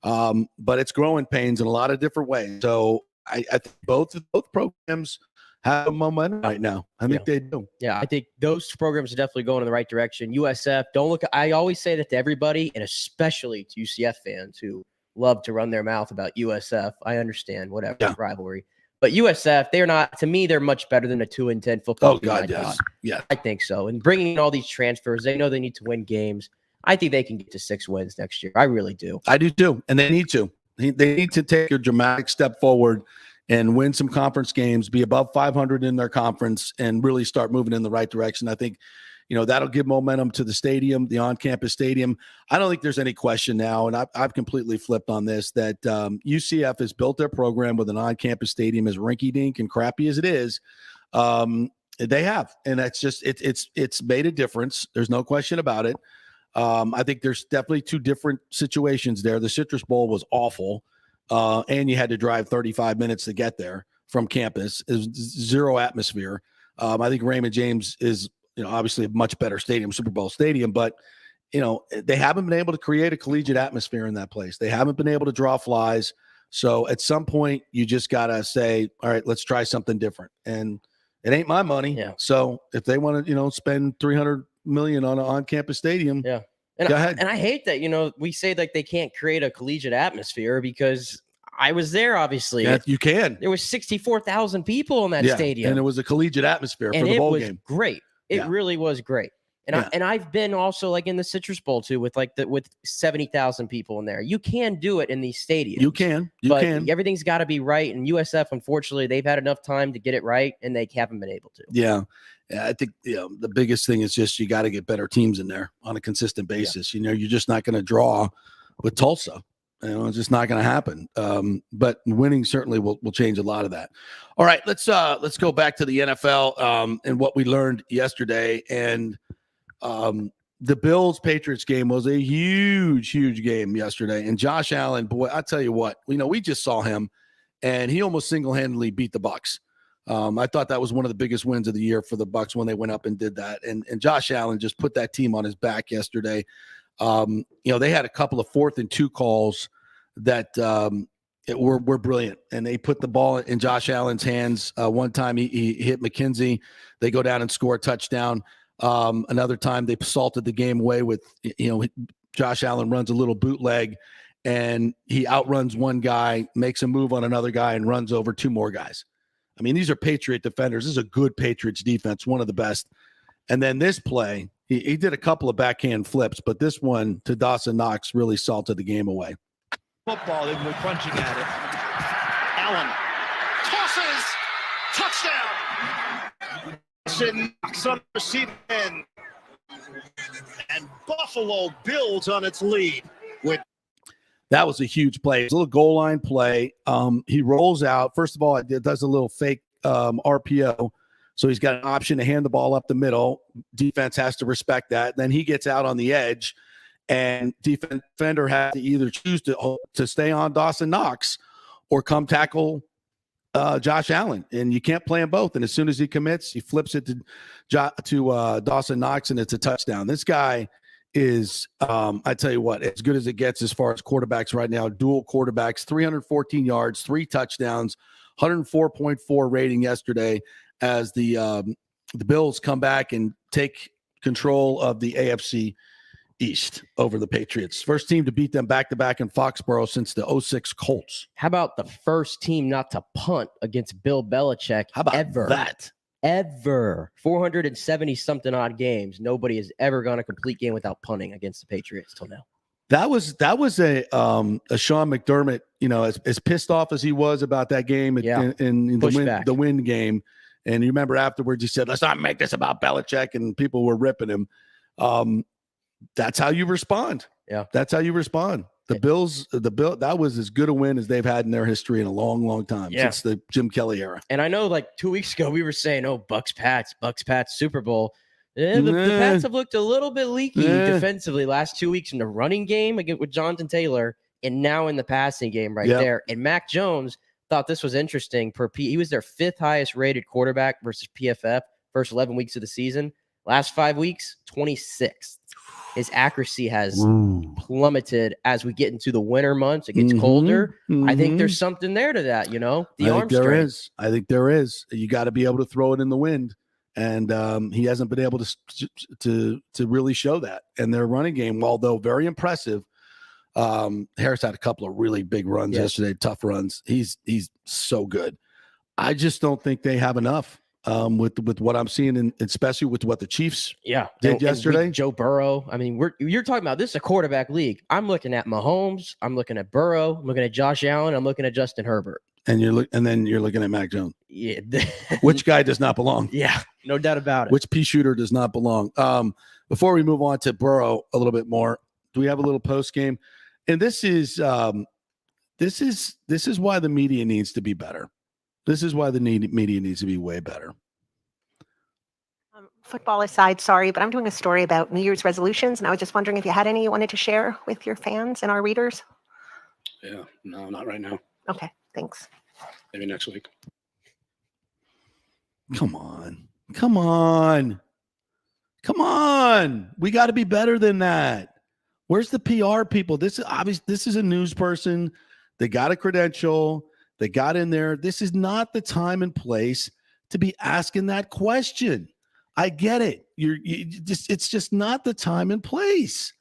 But it's growing pains in a lot of different ways. So I think both programs have momentum right now. I think they do. Yeah, I think those programs are definitely going in the right direction. USF, I always say that to everybody, and especially to UCF fans who love to run their mouth about USF. I understand, whatever, rivalry. But USF, they're much better than a 2-10 football team. Oh, God, yes. Yeah. I think so. And bringing in all these transfers, they know they need to win games. I think they can get to 6 wins next year. I really do. I do too. And they need to. They need to take a dramatic step forward and win some conference games, be above 500 in their conference, and really start moving in the right direction. I think, that'll give momentum to the stadium, the on-campus stadium. I don't think there's any question now, and I've completely flipped on this, that UCF has built their program with an on-campus stadium, as rinky-dink and crappy as it is. They have, and that's just it's made a difference. There's no question about it. I think there's definitely 2 different situations there. The Citrus Bowl was awful, and you had to drive 35 minutes to get there from campus. It was 0 atmosphere. I think Raymond James is, obviously a much better stadium, Super Bowl stadium, but, they haven't been able to create a collegiate atmosphere in that place. They haven't been able to draw flies. So at some point, you just got to say, all right, let's try something different. And it ain't my money. Yeah. So if they want to, spend $300 million on an on-campus stadium, go ahead. And I hate that, we say like they can't create a collegiate atmosphere because I was there, obviously. Yeah, you can. There was 64,000 people in that stadium. And it was a collegiate atmosphere for the bowl game. And it was great. It really was great. And I've been also like in the Citrus Bowl too with 70,000 people in there. You can do it in these stadiums. You can. Everything's got to be right. And USF, unfortunately, they've had enough time to get it right, and they haven't been able to. Yeah. I think the biggest thing is just you got to get better teams in there on a consistent basis. You're just not going to draw with Tulsa. It's just not going to happen. But winning certainly will change a lot of that. All right, let's go back to the NFL and what we learned yesterday. And the Bills-Patriots game was a huge, huge game yesterday. And Josh Allen, boy, I tell you what, we just saw him, and he almost single-handedly beat the Bucs. I thought that was one of the biggest wins of the year for the Bucs when they went up and did that. And Josh Allen just put that team on his back yesterday. They had a couple of 4th and 2 calls that were brilliant, and they put the ball in Josh Allen's hands. One time he hit McKenzie. They go down and score a touchdown. Another time they salted the game away with, Josh Allen runs a little bootleg, and he outruns one guy, makes a move on another guy, and runs over 2 more guys. I mean, these are Patriot defenders. This is a good Patriots defense, one of the best. And then this play, he did a couple of backhand flips, but this one to Dawson Knox really salted the game away. Football, they were crunching at it. Allen tosses. Touchdown. Knocks on the receiving end. And Buffalo builds on its lead. That was a huge play. It's a little goal line play. He rolls out. First of all, it does a little fake RPO. So he's got an option to hand the ball up the middle. Defense has to respect that. Then he gets out on the edge, and defender has to either choose to stay on Dawson Knox or come tackle Josh Allen. And you can't play them both. And as soon as he commits, he flips it to Dawson Knox, and it's a touchdown. This guy is, I tell you what, as good as it gets as far as quarterbacks right now. Dual quarterbacks, 314 yards, 3 touchdowns, 104.4 rating yesterday as the Bills come back and take control of the AFC East over the Patriots. First team to beat them back-to-back in Foxborough since the 06 Colts. How about the first team not to punt against Bill Belichick? How about that? Ever. 470-something odd games. Nobody has ever gone a complete game without punting against the Patriots till now. That was a Sean McDermott, as pissed off as he was about that game in the win game. And you remember afterwards he said, let's not make this about Belichick, and people were ripping him. That's how you respond. Yeah. That's how you respond. The Bills, that was as good a win as they've had in their history in a long, long time, since the Jim Kelly era. And I know 2 weeks ago we were saying, Bucs Pats Super Bowl. The Pats have looked a little bit leaky defensively last 2 weeks in the running game again with Jonathan Taylor, and now in the passing game there. And Mac Jones thought this was interesting. He was their 5th highest rated quarterback versus PFF first 11 weeks of the season. Last 5 weeks, 26th. His accuracy has plummeted as we get into the winter months. It gets colder. I think there's something there to that, the arm strength. I think there is. You got to be able to throw it in the wind. And he hasn't been able to really show that. And their running game, although very impressive, Harris had a couple of really big runs yesterday, tough runs. He's so good. I just don't think they have enough with what I'm seeing, and especially with what the Chiefs did yesterday. Joe Burrow. I mean, you're talking about this is a quarterback league. I'm looking at Mahomes. I'm looking at Burrow. I'm looking at Josh Allen. I'm looking at Justin Herbert. And then you're looking at Mac Jones. Yeah. Which guy does not belong? Yeah, no doubt about it. Which pea shooter does not belong? Before we move on to Burrow a little bit more, do we have a little post game? And this is why the media needs to be better. This is why the media needs to be way better. Football aside, sorry, but I'm doing a story about New Year's resolutions, and I was just wondering if you had any you wanted to share with your fans and our readers. Yeah, no, not right now. Okay, thanks. Maybe next week. Come on. We got to be better than that. Where's the PR people? This is obvious. This is a news person. They got a credential. They got in there. This is not the time and place to be asking that question. I get it. It's just not the time and place.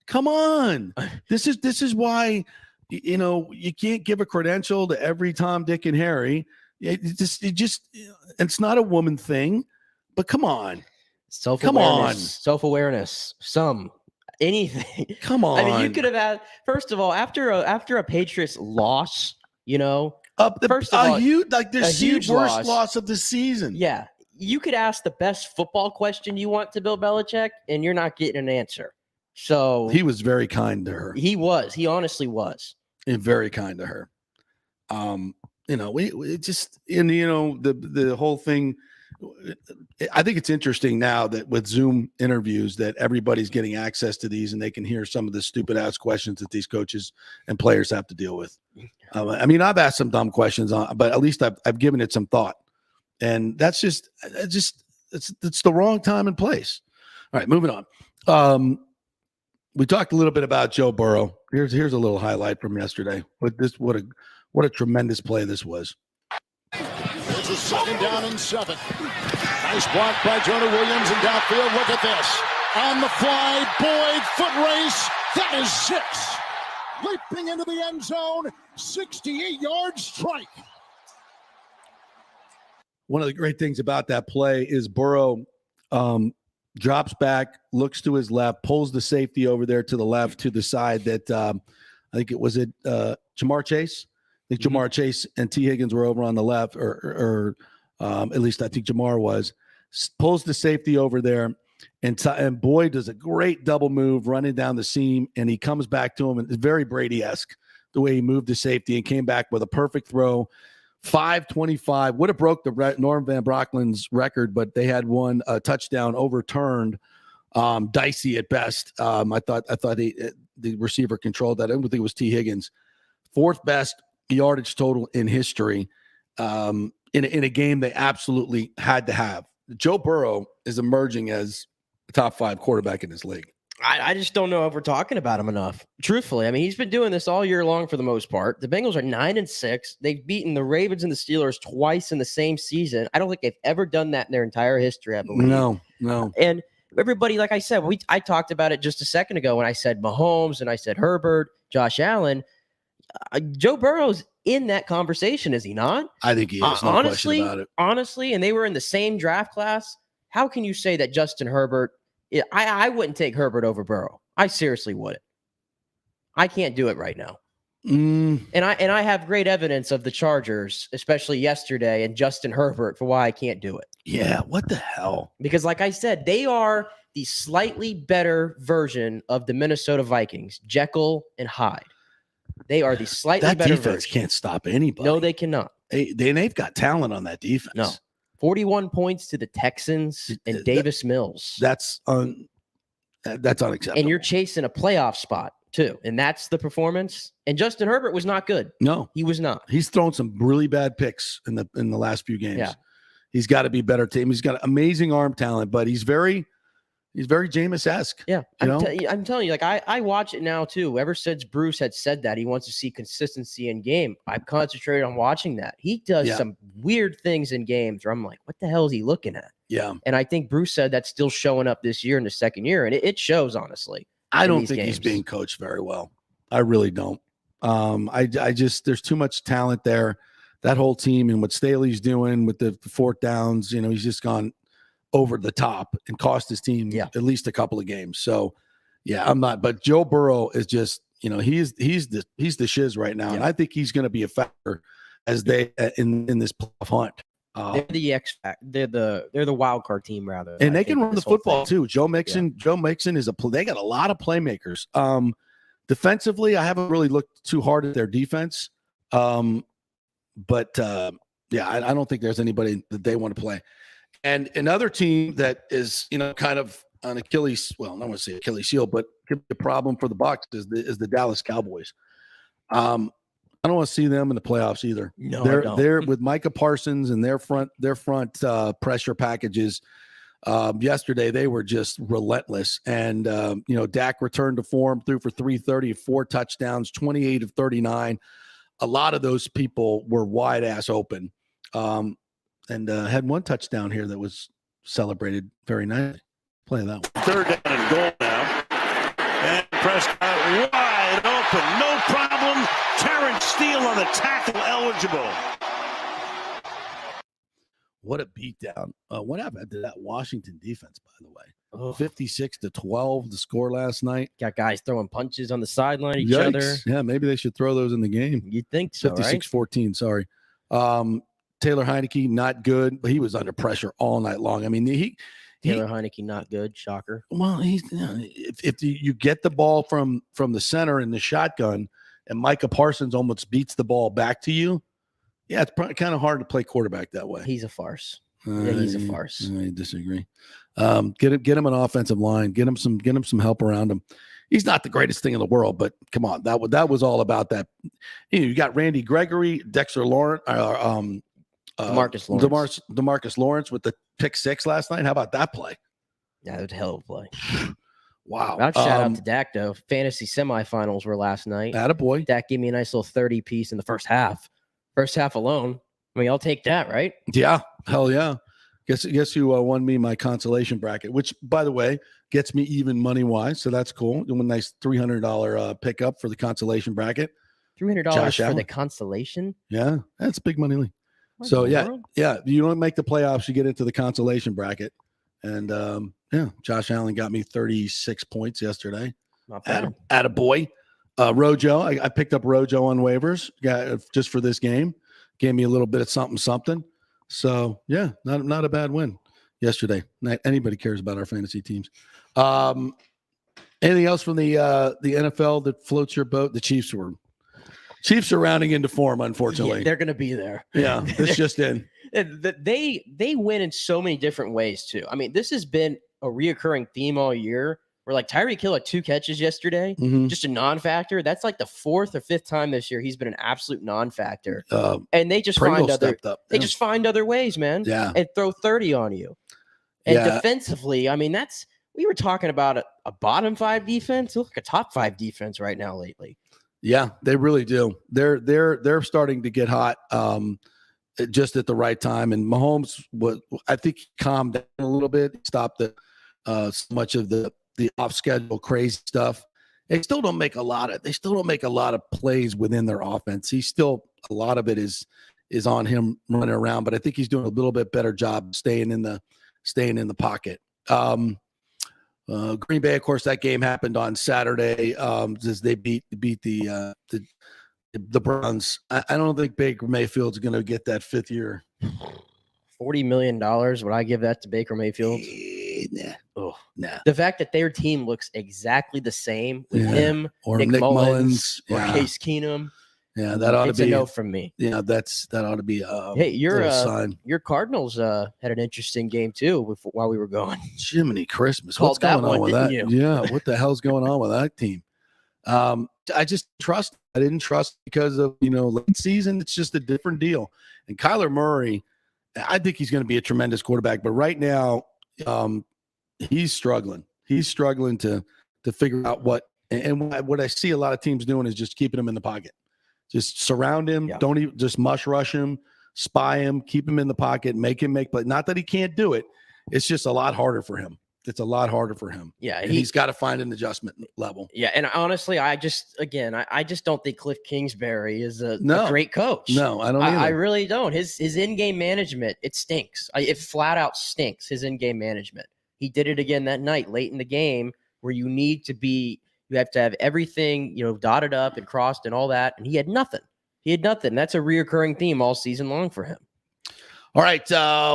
Come on. This is why, you can't give a credential to every Tom, Dick, and Harry. It's not a woman thing, but come on. Self-awareness. Anything. Come on. I mean, you could have had, first of all, after a Patriots loss, first of all, the huge worst loss of the season. Yeah. You could ask the best football question you want to Bill Belichick, and you're not getting an answer. So he was very kind to her. He was. He honestly was. And very kind to her. We just, the whole thing. I think it's interesting now that with Zoom interviews that everybody's getting access to these and they can hear some of the stupid ass questions that these coaches and players have to deal with. I've asked some dumb questions but at least I've given it some thought, and that's it's the wrong time and place. All right, moving on. We talked a little bit about Joe Burrow. Here's a little highlight from yesterday. What a tremendous play this was. It's a 2nd down and 7. Nice block by Jonah Williams in downfield. Look at this. On the fly, Boyd, foot race. That is 6. Leaping into the end zone, 68-yard strike. One of the great things about that play is Burrow drops back, looks to his left, pulls the safety over there to the left, to the side that I think it was Jamar Chase. I think Jamar Chase and T. Higgins were over on the left, or at least I think Jamar was. Pulls the safety over there, and Boyd does a great double move running down the seam, and he comes back to him, and it's very Brady-esque the way he moved the safety and came back with a perfect throw. 5:25 would have broke the Norm Van Brocklin's record, but they had one touchdown overturned, dicey at best. I thought the receiver controlled that. I don't think it was T. Higgins. 4th best yardage total in history in a game they absolutely had to have. Joe Burrow is emerging as a top 5 quarterback in this league. I just don't know if we're talking about him enough. Truthfully, I mean, he's been doing this all year long for the most part. The Bengals are 9-6. They've beaten the Ravens and the Steelers twice in the same season. I don't think they've ever done that in their entire history, I believe. No. And everybody, like I said, I talked about it just a second ago when I said Mahomes and I said Herbert, Josh Allen. Joe Burrow's in that conversation, is he not? I think he is. No question about it. Honestly, and they were in the same draft class. How can you say that Justin Herbert? I wouldn't take Herbert over Burrow. I seriously wouldn't. I can't do it right now. And I have great evidence of the Chargers, especially yesterday, and Justin Herbert for why I can't do it. Yeah, what the hell? Because like I said, they are the slightly better version of the Minnesota Vikings, Jekyll and Hyde. They are the slightly better version. That defense can't stop anybody. No, they cannot. They've got talent on that defense. No. 41 points to the Texans and Davis Mills. That's unacceptable. And you're chasing a playoff spot too. And that's the performance. And Justin Herbert was not good. No, he was not. He's thrown some really bad picks in the last few games. Yeah. He's got to be better team. He's got amazing arm talent, but he's very Jameis-esque. Yeah. You I'm telling you, like I watch it now too. Ever since Bruce had said that he wants to see consistency in game, I've concentrated on watching that. He does some weird things in games where I'm like, what the hell is he looking at? Yeah. And I think Bruce said that's still showing up this year in the second year. And it shows, honestly. I don't think he's being coached very well. I really don't. I just, there's too much talent there. That whole team and what Staley's doing with the 4th downs, he's just gone over the top and cost his team at least a couple of games. So, I'm not. But Joe Burrow is just, he's the shiz right now, and I think he's going to be a factor as they in this playoff hunt. They're the X factor. They're the wild card team rather. And they can run the football too. Joe Mixon is they got a lot of playmakers. Defensively, I haven't really looked too hard at their defense. But I don't think there's anybody that they want to play. And another team that is, kind of an Achilles, well, I don't want to say Achilles heel, but could be a problem for the Bucs is the Dallas Cowboys. I don't want to see them in the playoffs either. No, they're with Micah Parsons and their front pressure packages. Yesterday they were just relentless, and Dak returned to form, threw for 330, 4 touchdowns, 28 of 39. A lot of those people were wide ass open. And had one touchdown here that was celebrated very nicely. Play that one. 3rd down and goal now. And Prescott wide open. No problem. Terrence Steele on the tackle eligible. What a beatdown. What happened to that Washington defense, by the way? 56-12, the score last night. Got guys throwing punches on the sideline at each other. Yeah, maybe they should throw those in the game. You'd think so, 56-14, sorry. Taylor Heineke, not good, but he was under pressure all night long. I mean, Taylor Heineke, not good. Shocker. Well, if you get the ball from the center in the shotgun and Micah Parsons almost beats the ball back to you, it's probably kind of hard to play quarterback that way. He's a farce. He's a farce. I disagree. Get him an offensive line. Get him some help around him. He's not the greatest thing in the world, but come on, that was all about that. You got Randy Gregory, Dexter Lawrence, DeMarcus Lawrence with the pick 6 last night. How about that play? Yeah, it was a hell of a play. Wow. Shout out to Dak, though. Fantasy semifinals were last night. Attaboy. Dak gave me a nice little 30 piece in the first half. First half alone. I mean, I'll take that, right? Yeah. Hell yeah. Guess who won me my consolation bracket, which, by the way, gets me even money-wise. So that's cool. Doing a nice $300 pickup for the consolation bracket. $300 for the consolation? Yeah. That's big money, Lee. What So, in the yeah. world? Yeah. You don't make the playoffs, you get into the consolation bracket. And, Josh Allen got me 36 points yesterday. Not bad. Attaboy. Rojo, I picked up Rojo on waivers just for this game. Gave me a little bit of something. So, yeah, not a bad win yesterday. Not anybody cares about our fantasy teams. Anything else from the NFL that floats your boat? The Chiefs are rounding into form, unfortunately. Yeah, they're going to be there. Yeah, this just in. They win in so many different ways, too. I mean, this has been a reoccurring theme all year. Where like Tyreek Hill had 2 catches yesterday, just a non-factor. That's like the 4th or 5th time this year he's been an absolute non-factor. And they just just find other ways, man. Yeah, and throw 30 on you. And defensively, I mean, we were talking about a bottom 5 defense. It looks like a top 5 defense right now lately. Yeah, they really do. They're starting to get hot. Just at the right time. And Mahomes I think he calmed down a little bit, stopped so much of the off-schedule crazy stuff. They still don't make a lot of plays within their offense. A lot of it is on him running around, but I think he's doing a little bit better job staying in the pocket. Green Bay, of course, that game happened on Saturday. As they beat the Browns. I don't think Baker Mayfield's going to get that 5th year. $40 million. Would I give that to Baker Mayfield? Nah. Oh, nah. The fact that their team looks exactly the same with him, or Nick Mullins, or yeah. Case Keenum. Yeah, that ought to be a no from me. Yeah, that ought to be hey, your sign. Your Cardinals had an interesting game too while we were going. Jiminy Christmas. What's going on with that? Yeah, what the hell's going on with that team? I didn't trust because of late season. It's just a different deal. And Kyler Murray, I think he's going to be a tremendous quarterback, but right now, he's struggling. He's struggling to figure out what I see a lot of teams doing is just keeping him in the pocket. Just surround him. Yeah. Don't even just mush rush him, spy him, keep him in the pocket, make him make play. Not that he can't do it. It's just a lot harder for him. It's a lot harder for him. Yeah. And he's got to find an adjustment level. Yeah. And honestly, I just don't think Cliff Kingsbury is a great coach. No, I don't either. I really don't. His in-game management, it stinks. It flat out stinks, his in-game management. He did it again that night, late in the game, where you have to have everything, dotted up and crossed and all that. And he had nothing. That's a reoccurring theme all season long for him. All right.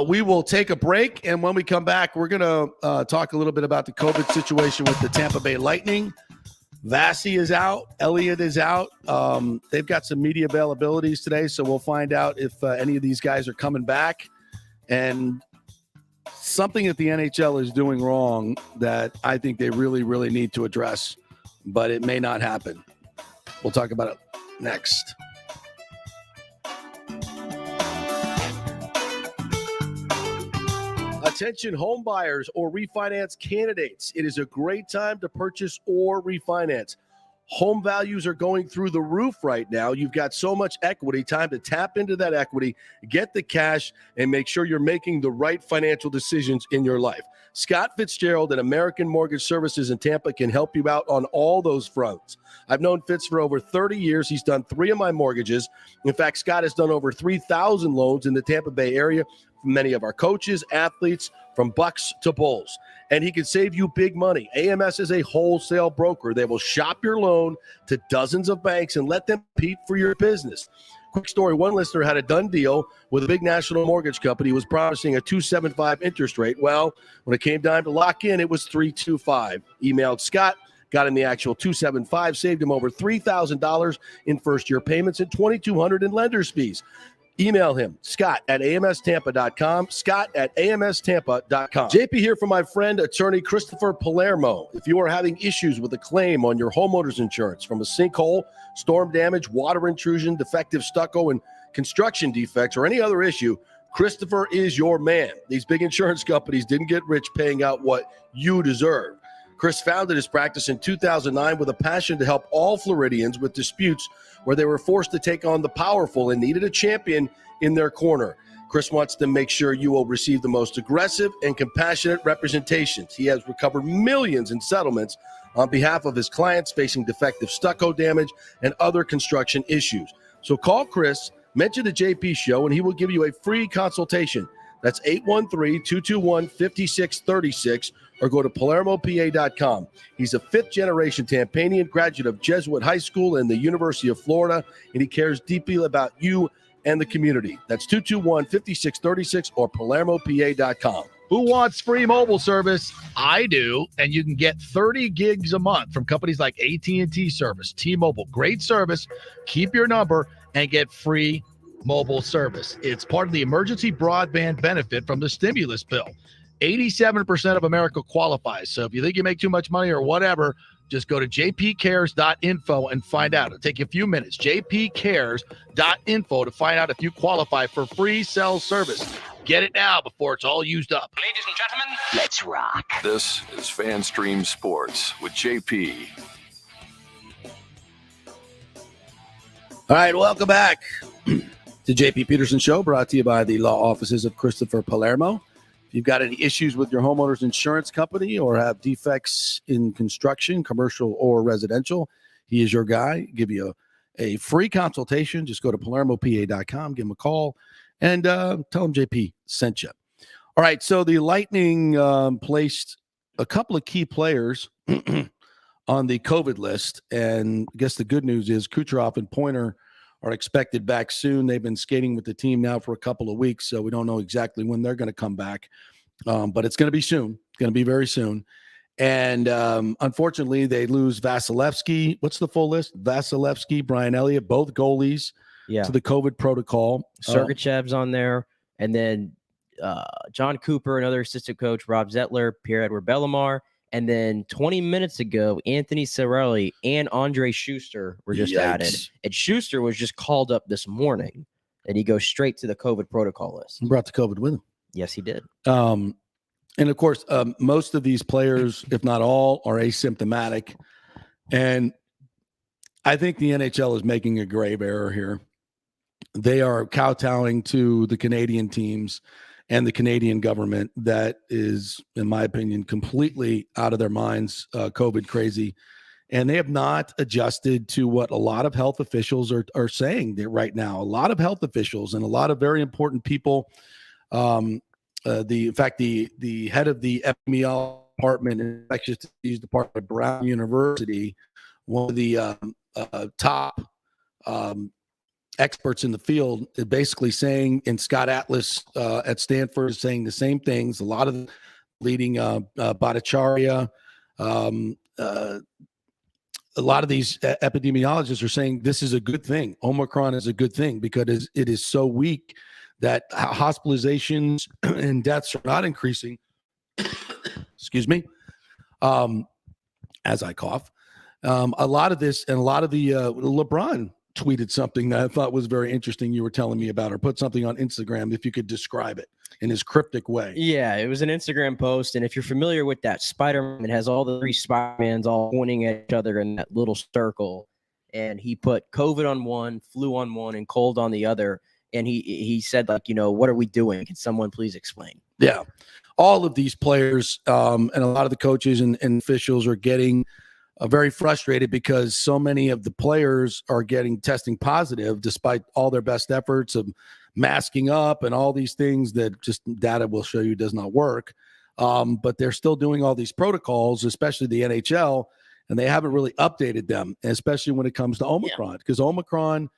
We will take a break. And when we come back, we're going to talk a little bit about the COVID situation with the Tampa Bay Lightning. Vassie is out. Elliott is out. They've got some media availabilities today. So we'll find out if any of these guys are coming back. And something that the NHL is doing wrong that I think they really, really need to address, but it may not happen. We'll talk about it next. Attention home buyers or refinance candidates. It is a great time to purchase or refinance. Home values are going through the roof right now. You've got so much equity, time to tap into that equity, get the cash, and make sure you're making the right financial decisions in your life. Scott Fitzgerald and American Mortgage Services in Tampa can help you out on all those fronts. I've known Fitz for over 30 years. He's done 3 of my mortgages. In fact, Scott has done over 3,000 loans in the Tampa Bay area for many of our coaches, athletes, from Bucs to Bulls. And he can save you big money. AMS is a wholesale broker. They will shop your loan to dozens of banks and let them compete for your business. Quick story, one listener had a done deal with a big national mortgage company, was promising a 2.75 interest rate. Well, when it came time to lock in, it was 3.25. Emailed Scott, got him the actual 2.75, saved him over $3,000 in first-year payments and $2,200 in lender's fees. Email him, scott@amstampa.com, scott@amstampa.com. JP here for my friend, attorney Christopher Palermo. If you are having issues with a claim on your homeowner's insurance from a sinkhole, storm damage, water intrusion, defective stucco, and construction defects, or any other issue, Christopher is your man. These big insurance companies didn't get rich paying out what you deserve. Chris founded his practice in 2009 with a passion to help all Floridians with disputes where they were forced to take on the powerful and needed a champion in their corner. Chris wants to make sure you will receive the most aggressive and compassionate representations. He has recovered millions in settlements on behalf of his clients facing defective stucco damage and other construction issues. So call Chris, mention the JP Show, and he will give you a free consultation. That's 813-221-5636, or go to PalermoPA.com. He's a fifth-generation Tampanian graduate of Jesuit High School and the University of Florida, and he cares deeply about you and the community. That's 221-5636 or PalermoPA.com. Who wants free mobile service? I do, and you can get 30 gigs a month from companies like AT&T Service, T-Mobile. Great service. Keep your number and get free mobile service. It's part of the emergency broadband benefit from the stimulus bill. 87% of America qualifies. So if you think you make too much money or whatever, just go to jpcares.info and find out. It'll take you a few minutes. jpcares.info to find out if you qualify for free cell service. Get it now before it's all used up. Ladies and gentlemen, let's rock. This is FanStream Sports with JP. All right, welcome back to JP Peterson Show, brought to you by the law offices of Christopher Palermo. If you've got any issues with your homeowner's insurance company or have defects in construction, commercial or residential, he is your guy. Give you a free consultation. Just go to PalermoPA.com, give him a call, and tell him JP sent you. All right, so the Lightning placed a couple of key players on the COVID list, and I guess the good news is Kucherov and Pointer are expected back soon. They've been skating with the team now for a couple of weeks, so we don't know exactly when they're going to come back, but it's going to be soon. It's going to be very soon. And unfortunately, they lose Vasilevsky. What's the full list? Vasilevsky, Brian Elliott, both goalies to the COVID protocol. Sergachev's on there, and then John Cooper, another assistant coach, Rob Zettler, Pierre-Edouard Bellemare. And then 20 minutes ago, Anthony Cirelli and Andre Schuster were just added. And Schuster was just called up this morning, and he goes straight to the COVID protocol list. He brought the COVID with him. Yes, he did. And, of course, most of these players, if not all, are asymptomatic. And I think the NHL is making a grave error here. They are kowtowing to the Canadian teams and the Canadian government that is, in my opinion, completely out of their minds, COVID crazy. And they have not adjusted to what a lot of health officials are saying right now. A lot of health officials and a lot of very important people. In fact, the head of the epidemiology department and infectious disease department at Brown University, one of the top experts in the field, is basically saying, and Scott Atlas at Stanford is saying the same things. A lot of the leading Bhattacharya, a lot of these epidemiologists are saying this is a good thing. Omicron is a good thing because it is so weak that hospitalizations and deaths are not increasing. Excuse me. As I cough. A lot of this and a lot of the LeBron tweeted something that I thought was very interesting you were telling me about, or put something on Instagram, if you could describe it in his cryptic way. Yeah, it was an Instagram post, and if you're familiar with that Spider-Man, it has all the three Spider-Mans all pointing at each other in that little circle, and he put COVID on one, flu on one, and cold on the other, and he said, like, what are we doing? Can someone please explain? Yeah, all of these players and a lot of the coaches and officials are getting very frustrated because so many of the players are testing positive despite all their best efforts of masking up and all these things that just data will show you does not work. But they're still doing all these protocols, especially the NHL, and they haven't really updated them, especially when it comes to Omicron. Because Omicron,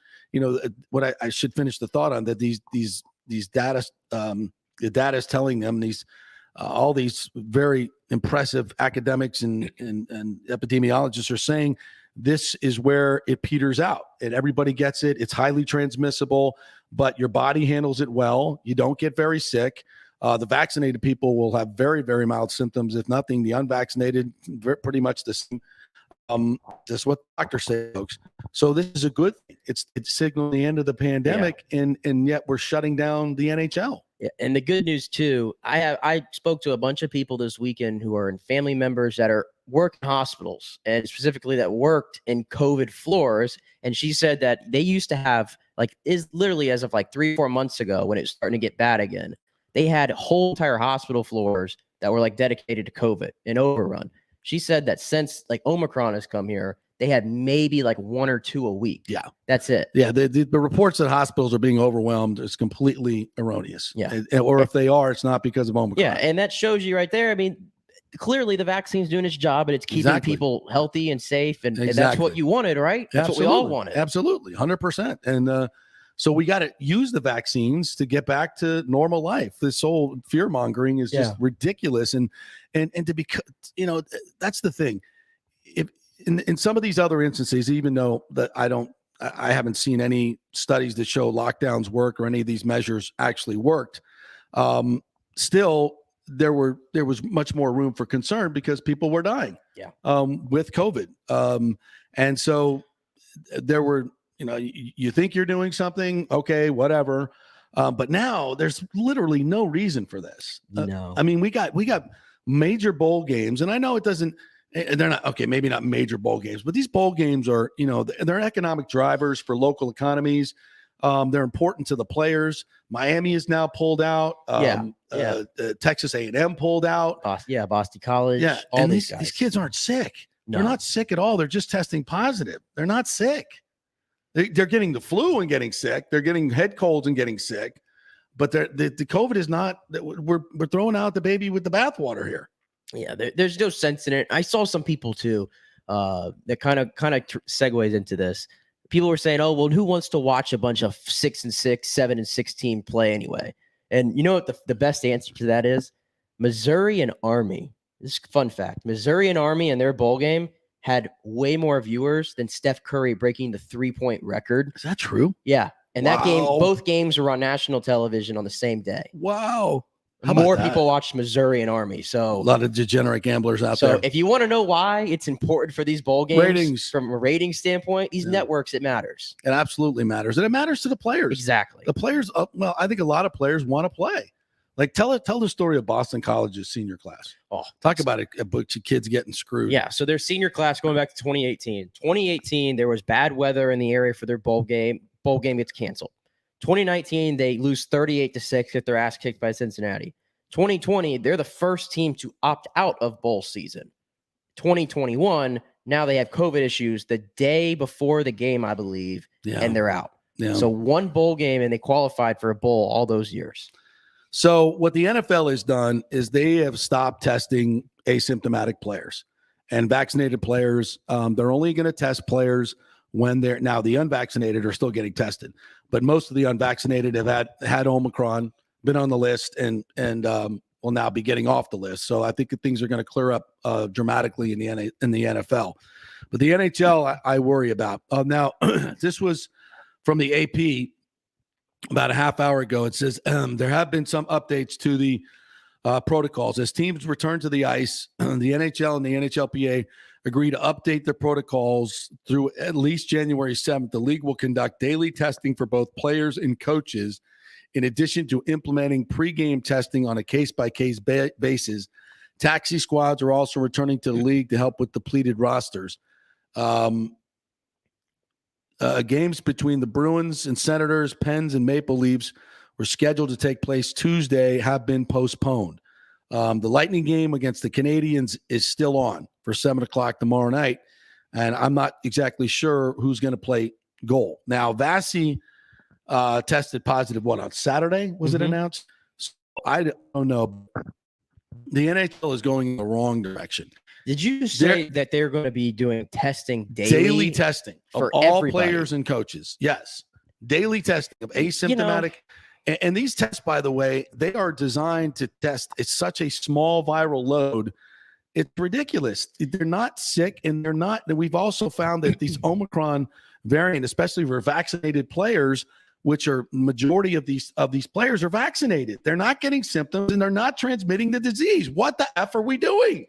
what I should finish the thought on that these data, the data is telling them all these very impressive academics and epidemiologists are saying this is where it peters out and everybody gets it. It's highly transmissible, but your body handles it well. You don't get very sick. The vaccinated people will have very, very mild symptoms. If nothing, the unvaccinated, pretty much the same. That's what doctors say, folks. So this is a good thing. It's signaling the end of the pandemic, and yet we're shutting down the NHL. Yeah, and the good news too, I spoke to a bunch of people this weekend who are in family members that are work in hospitals and specifically that worked in COVID floors. And she said that they used to have is literally as of 3 or 4 months ago when it was starting to get bad again, they had whole entire hospital floors that were dedicated to COVID and overrun. She said that since Omicron has come here, they had maybe 1 or 2 a week. Yeah. That's it. Yeah. The reports that hospitals are being overwhelmed is completely erroneous. Yeah. Or if they are, it's not because of Omicron. Yeah. And that shows you right there. I mean, clearly the vaccine's doing its job and it's keeping people healthy and safe. And that's what you wanted, right? That's what we all wanted. Absolutely. 100%. And so we got to use the vaccines to get back to normal life. This whole fear mongering is just ridiculous. And to be, that's the thing. If in some of these other instances, even though that I haven't seen any studies that show lockdowns work or any of these measures actually worked. Still, there was much more room for concern because people were dying. Yeah. With COVID. And so there were, you think you're doing something, okay, whatever. But now there's literally no reason for this. No. I mean, we got major bowl games, and I know it doesn't. They're not okay. Maybe not major bowl games, but these bowl games are, they're economic drivers for local economies. They're important to the players. Miami is now pulled out. Texas A&M pulled out. Boston College. Yeah, all and these these kids aren't sick. No. They're not sick at all. They're just testing positive. They're not sick. They're getting the flu and getting sick. They're getting head colds and getting sick. But the COVID is not. We're throwing out the baby with the bathwater here. Yeah, there's no sense in it. I saw some people too that kind of segues into this. People were saying, "Oh, well, who wants to watch a bunch of 6-6, 7-6 team play anyway?" And you know what the best answer to that is? Missouri and Army. This is a fun fact. Missouri and Army in their bowl game had way more viewers than Steph Curry breaking the 3-point record. Is that true? Yeah, and that game, both games were on national television on the same day. Wow. More people watched Missouri and Army. So A lot of degenerate gamblers out there. So if you want to know why it's important for these bowl games Ratings. from a rating standpoint, these networks, it matters. It absolutely matters. And it matters to the players. Exactly. The players, well, I think a lot of players want to play. Tell the story of Boston College's senior class. Oh, talk about a bunch of kids getting screwed. Yeah, so their senior class going back to 2018. 2018, there was bad weather in the area for their bowl game. Bowl game gets canceled. 2019, they lose 38-6, get their ass kicked by Cincinnati. 2020, they're the first team to opt out of bowl season. 2021, now they have COVID issues the day before the game, I believe, and they're out. Yeah. So one bowl game, and they qualified for a bowl all those years. So what the NFL has done is they have stopped testing asymptomatic players and vaccinated players. They're only going to test players when they're now the unvaccinated are still getting tested, but most of the unvaccinated have had Omicron, been on the list, and will now be getting off the list. So I think that things are going to clear up dramatically in the NFL. But the NHL, I worry about. Now, this was from the AP about a half hour ago. It says there have been some updates to the protocols. As teams return to the ice, the NHL and the NHLPA agree to update their protocols through at least January 7th. The league will conduct daily testing for both players and coaches, in addition to implementing pregame testing on a case-by-case basis. Taxi squads are also returning to the league to help with depleted rosters. Games between the Bruins and Senators, Pens and Maple Leafs were scheduled to take place Tuesday, have been postponed. The Lightning game against the Canadians is still on for 7 o'clock tomorrow night, and I'm not exactly sure who's going to play goal. Now, Vasi tested positive, on Saturday? Was it announced? So I don't know. The NHL is going in the wrong direction. Did you say that they're going to be doing testing daily? Daily testing for of all everybody? Players and coaches. Yes. Daily testing of asymptomatic. And these tests, by the way, they are designed to test. It's such a small viral load. It's ridiculous. They're not sick, and they're not. We've also found that these Omicron variant, especially for vaccinated players, which are majority of these players are vaccinated. They're not getting symptoms, and they're not transmitting the disease. What the F are we doing?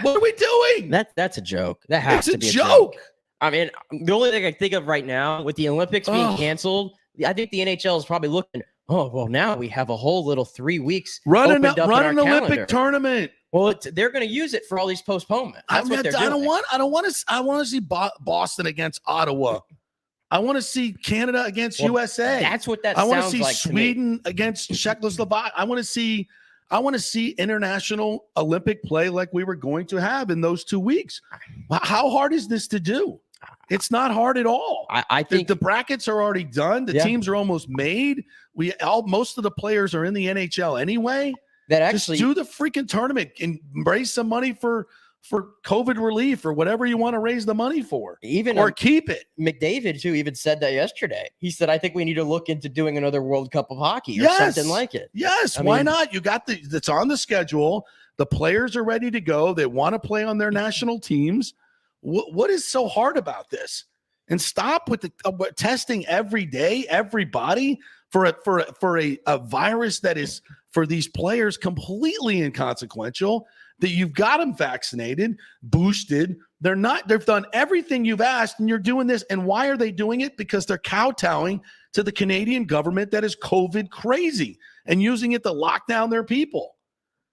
What are we doing? That's a joke. That has to be a joke. I mean, the only thing I think of right now with the Olympics being canceled, I think the NHL is probably looking, Oh, well, now we have a whole little 3 weeks run an opened up in our Olympic calendar. tournament. Well, they're going to use it for all these postponements. That's what they're doing. I don't want to see Boston against Ottawa. I want to see Canada against USA. That's what that I want to sounds see like to me. Sweden against Czechoslovakia. I want to see international Olympic play like we were going to have in those 2 weeks. How hard is this to do? It's not hard at all. I think the brackets are already done. The teams are almost made. Most of the players are in the NHL anyway. That actually just do the freaking tournament and raise some money for COVID relief or whatever you want to raise the money for. Or keep it. McDavid too even said that yesterday. He said, "I think we need to look into doing another World Cup of hockey or something like it." Yes, why not? You got it's on the schedule. The players are ready to go. They want to play on their national teams. What is so hard about this? And stop with the testing every day, everybody for a virus that is for these players completely inconsequential. That you've got them vaccinated, boosted. They've done everything you've asked, and you're doing this. And why are they doing it? Because they're kowtowing to the Canadian government that is COVID crazy and using it to lock down their people.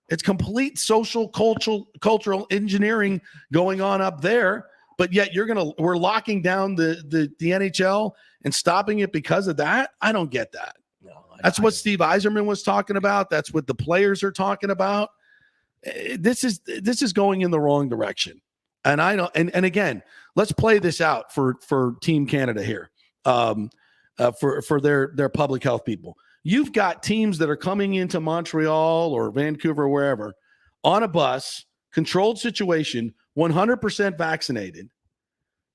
It's complete social, cultural engineering going on up there, but yet we're locking down the NHL and stopping it because of that. I don't get that. That's what Steve Yzerman was talking about. That's what the players are talking about. This is going in the wrong direction. And I don't. And again, let's play this out for Team Canada here, for their public health people. You've got teams that are coming into Montreal or Vancouver, or wherever, on a bus, controlled situation, 100% vaccinated,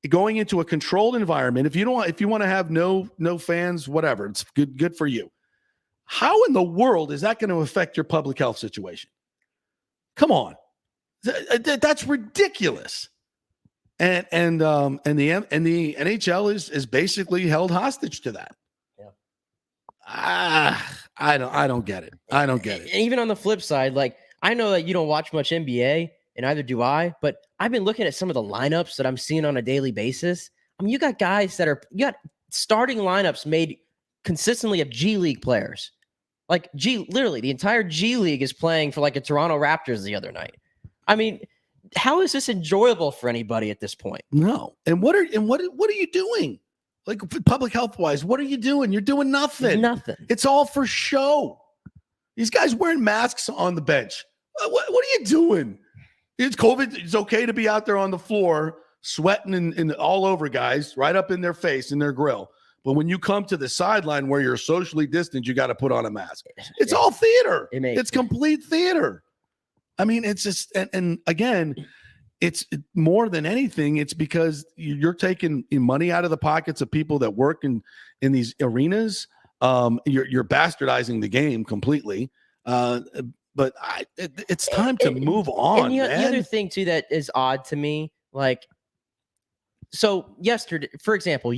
going into a controlled environment. If you want to have no fans, whatever, it's good for you. How in the world is that going to affect your public health situation? Come on, that's ridiculous. And the NHL is basically held hostage to that. I don't get it. I don't get it. And even on the flip side, like, I know that you don't watch much NBA, and neither do I, but I've been looking at some of the lineups that I'm seeing on a daily basis. I mean, you got guys you got starting lineups made consistently of G League players. Like literally the entire G League is playing for like a Toronto Raptors the other night. I mean, how is this enjoyable for anybody at this point? No. And what are you doing? Like public health wise, what are you doing? You're doing nothing. Nothing. It's all for show. These guys wearing masks on the bench. What are you doing? It's COVID. It's okay to be out there on the floor sweating and all over guys, right up in their face, in their grill. But when you come to the sideline where you're socially distant, you got to put on a mask. It's all theater. It's complete theater. I mean, it's just, and again, it's more than anything. It's because you're taking money out of the pockets of people that work in these arenas. You're bastardizing the game completely. But it's time to move on. And the other thing too that is odd to me, like, so yesterday, for example,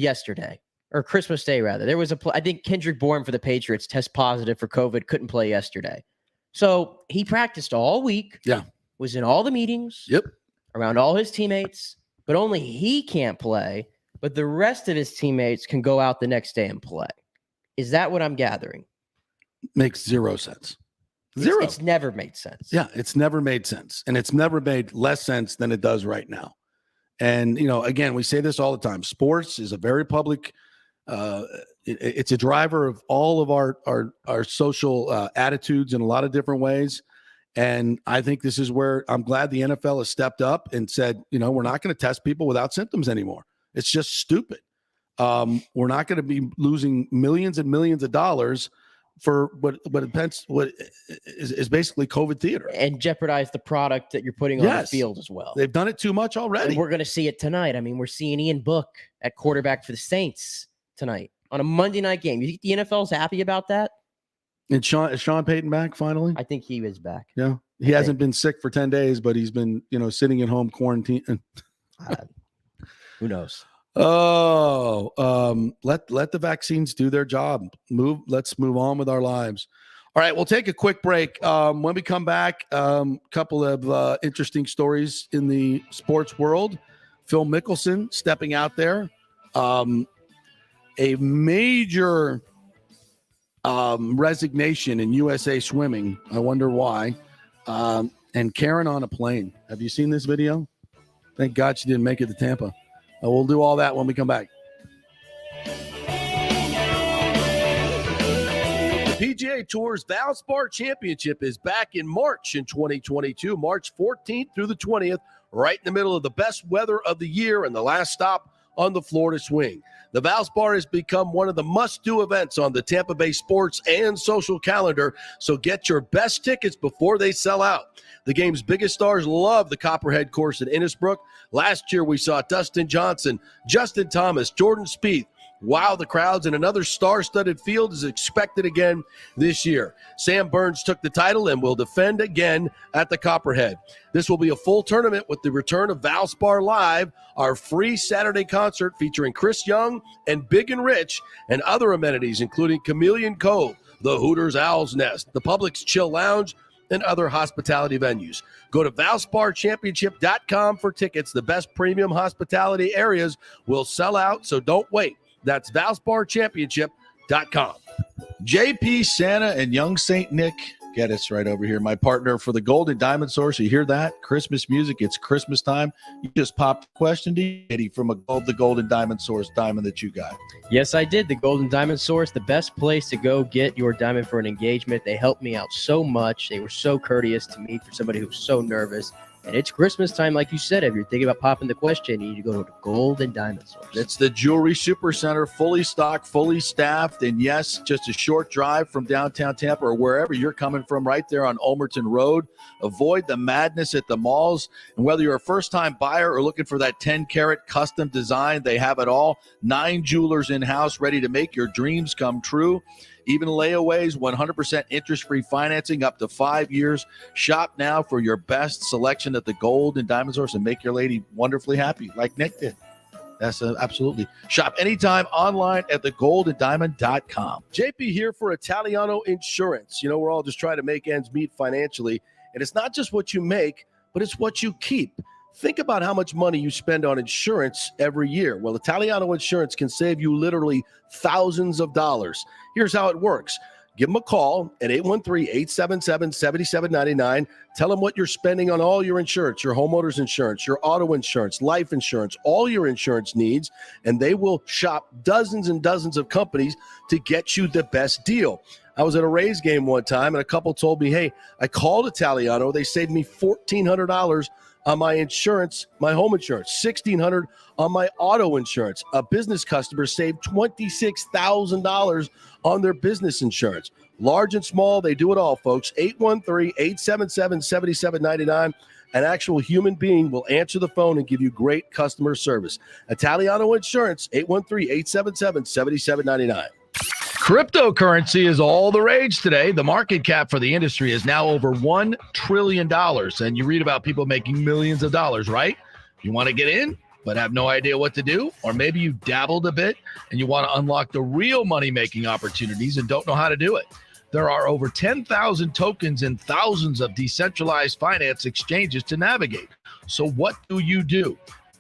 or Christmas Day rather, there was I think Kendrick Bourne for the Patriots test positive for COVID, couldn't play yesterday. So he practiced all week. Yeah, was in all the meetings. Yep, around all his teammates, but only he can't play. But the rest of his teammates can go out the next day and play. Is that what I'm gathering? Makes zero sense. It's never made sense. Yeah, it's never made sense. And it's never made less sense than it does right now. And, again, we say this all the time. Sports is a very public, it's a driver of all of our social attitudes in a lot of different ways. And I think this is where I'm glad the NFL has stepped up and said, we're not going to test people without symptoms anymore. It's just stupid. We're not going to be losing millions and millions of dollars for what is basically COVID theater and jeopardize the product that you're putting on the field as well. They've done it too much already. And we're going to see it tonight. I mean, we're seeing Ian Book at quarterback for the Saints tonight on a Monday night game. You think the NFL's happy about that? And is Sean Payton back finally? I think he is back. Yeah. He hasn't been sick for 10 days, but he's been, sitting at home quarantine. Who knows? Let the vaccines do their job. Let's move on with our lives. All right, we'll take a quick break. When we come back, couple of interesting stories in the sports world. Phil Mickelson stepping out there. A major resignation in USA Swimming. I wonder why. And Karen on a plane. Have you seen this video? Thank God she didn't make it to Tampa. We'll do all that when we come back. The PGA Tour's Valspar Championship is back in March in 2022, March 14th through the 20th, right in the middle of the best weather of the year and the last stop on the Florida swing. The Valspar has become one of the must-do events on the Tampa Bay sports and social calendar, so get your best tickets before they sell out. The game's biggest stars love the Copperhead course at Innisbrook. Last year, we saw Dustin Johnson, Justin Thomas, Jordan Spieth wow the crowds, and another star-studded field is expected again this year. Sam Burns took the title and will defend again at the Copperhead. This will be a full tournament with the return of Valspar Live, our free Saturday concert featuring Chris Young and Big and Rich, and other amenities including Chameleon Cove, the Hooters Owl's Nest, the Publix Chill Lounge, and other hospitality venues. Go to ValsparChampionship.com for tickets. The best premium hospitality areas will sell out, so don't wait. That's ValsparChampionship.com. JP, Santa, and young St. Nick. Get us right over here. My partner for the Gold and Diamond Source. You hear that? Christmas music. It's Christmas time. You just popped a question to Eddie from the Gold and Diamond Source diamond that you got. Yes, I did. The Gold and Diamond Source, the best place to go get your diamond for an engagement. They helped me out so much. They were so courteous to me for somebody who was so nervous. And it's Christmas time, like you said. If you're thinking about popping the question, you need to go to the Gold and Diamond Source. It's the Jewelry Supercenter, fully stocked, fully staffed, and yes, just a short drive from downtown Tampa or wherever you're coming from, right there on Ulmerton Road. Avoid the madness at the malls. And whether you're a first-time buyer or looking for that 10-carat custom design, they have it all. 9 jewelers in-house ready to make your dreams come true. Even layaways, 100% interest-free financing up to 5 years. Shop now for your best selection at the Gold and Diamond Source and make your lady wonderfully happy, like Nick did. That's absolutely. Shop anytime online at thegoldanddiamond.com. JP here for Italiano Insurance. You know, we're all just trying to make ends meet financially, and it's not just what you make, but it's what you keep. Think about how much money you spend on insurance every year. Well, Italiano Insurance can save you literally thousands of dollars. Here's how it works. Give them a call at 813-877-7799. Tell them what you're spending on all your insurance, your homeowner's insurance, your auto insurance, life insurance, all your insurance needs, and they will shop dozens and dozens of companies to get you the best deal. I was at a Rays game one time, and a couple told me, hey, I called Italiano. They saved me $1,400 on my insurance, my home insurance, $1,600 on my auto insurance. A business customer saved $26,000 on their business insurance. Large and small, they do it all, folks. 813-877-7799. An actual human being will answer the phone and give you great customer service. Italiano Insurance, 813-877-7799. Cryptocurrency is all the rage today. The market cap for the industry is now over $1 trillion. And you read about people making millions of dollars, right? You want to get in, but have no idea what to do? Or maybe you dabbled a bit and you want to unlock the real money-making opportunities and don't know how to do it. There are over 10,000 tokens and thousands of decentralized finance exchanges to navigate. So what do?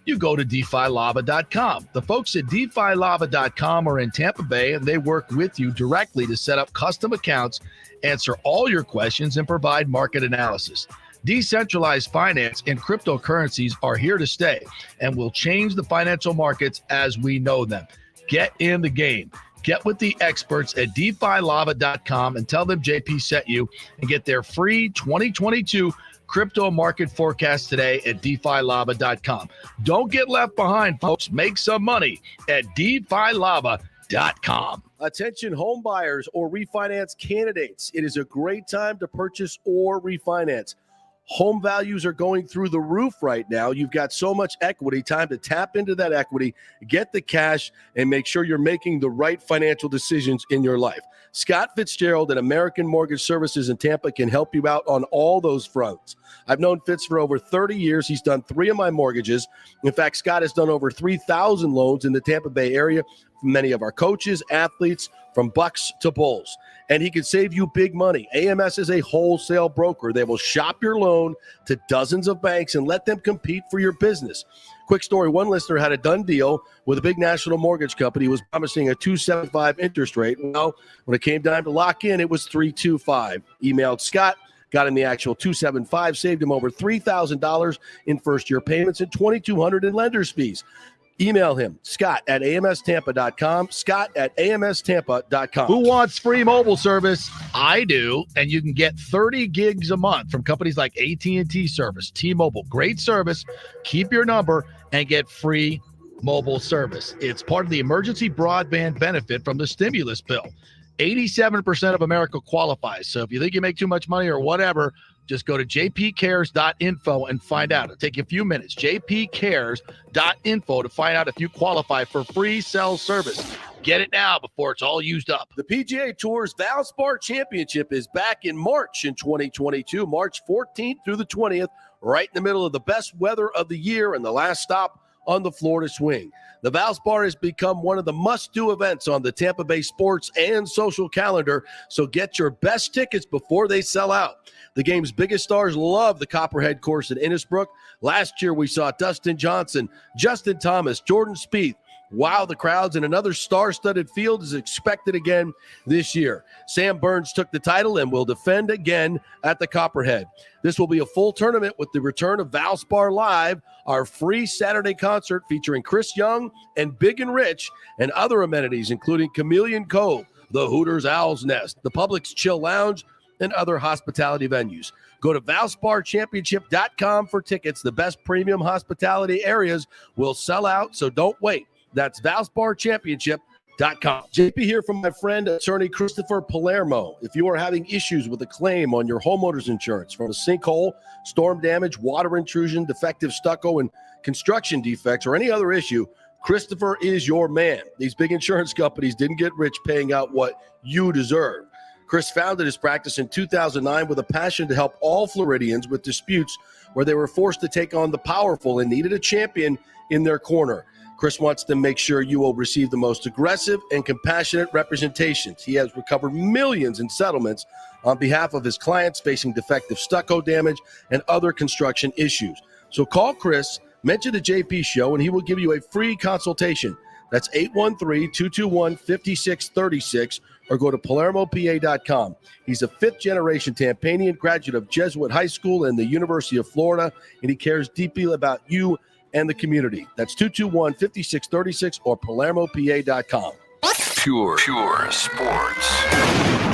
You go to DeFiLava.com. The folks at DeFiLava.com are in Tampa Bay, and they work with you directly to set up custom accounts, answer all your questions, and provide market analysis. Decentralized finance and cryptocurrencies are here to stay and will change the financial markets as we know them. Get in the game. Get with the experts at DeFiLava.com and tell them JP sent you and get their free 2022 crypto market forecast today at DeFiLava.com. Don't get left behind, folks. Make some money at DeFiLava.com. Attention home buyers or refinance candidates. It is a great time to purchase or refinance. Home values are going through the roof right now. You've got so much equity, time to tap into that equity, get the cash, and make sure you're making the right financial decisions in your life. Scott Fitzgerald at American Mortgage Services in Tampa can help you out on all those fronts. I've known Fitz for over 30 years. He's done 3 of my mortgages. In fact, Scott has done over 3,000 loans in the Tampa Bay area for many of our coaches, athletes, from Bucs to Bulls. And he can save you big money. AMS is a wholesale broker. They will shop your loan to dozens of banks and let them compete for your business. Quick story, one listener had a done deal with a big national mortgage company who was promising a 2.75 interest rate. Well, when it came time to lock in, it was 3.25. Emailed Scott, got him the actual 2.75, saved him over $3,000 in first-year payments and $2,200 in lender's fees. Email him, scott@amstampa.com, scott@amstampa.com. Who wants free mobile service? I do, and you can get 30 gigs a month from companies like AT&T Service, T-Mobile. Great service. Keep your number and get free mobile service. It's part of the emergency broadband benefit from the stimulus bill. 87% of America qualifies. So if you think you make too much money or whatever, just go to jpcares.info and find out. It'll take you a few minutes. jpcares.info to find out if you qualify for free cell service. Get it now before it's all used up. The PGA Tour's Valspar Championship is back in March in 2022, March 14th through the 20th, right in the middle of the best weather of the year and the last stop on the Florida swing. The Valspar has become one of the must-do events on the Tampa Bay sports and social calendar, so get your best tickets before they sell out. The game's biggest stars love the Copperhead course at Innisbrook. Last year, we saw Dustin Johnson, Justin Thomas, Jordan Spieth. Wow, the crowds, and another star-studded field is expected again this year. Sam Burns took the title and will defend again at the Copperhead. This will be a full tournament with the return of Valspar Live, our free Saturday concert featuring Chris Young and Big and Rich, and other amenities including Chameleon Cove, the Hooters Owl's Nest, the Publix Chill Lounge, and other hospitality venues. Go to ValsparChampionship.com for tickets. The best premium hospitality areas will sell out, so don't wait. That's ValsparChampionship.com. JP here from my friend, attorney Christopher Palermo. If you are having issues with a claim on your homeowner's insurance from a sinkhole, storm damage, water intrusion, defective stucco, and construction defects, or any other issue, Christopher is your man. These big insurance companies didn't get rich paying out what you deserve. Chris founded his practice in 2009 with a passion to help all Floridians with disputes where they were forced to take on the powerful and needed a champion in their corner. Chris wants to make sure you will receive the most aggressive and compassionate representations. He has recovered millions in settlements on behalf of his clients facing defective stucco damage and other construction issues. So call Chris, mention the JP Show, and he will give you a free consultation. That's 813-221-5636, or go to PalermoPA.com. He's a fifth-generation Tampanian graduate of Jesuit High School and the University of Florida, and he cares deeply about you and the community. That's 221-5636 or PalermoPA.com. Pure sports.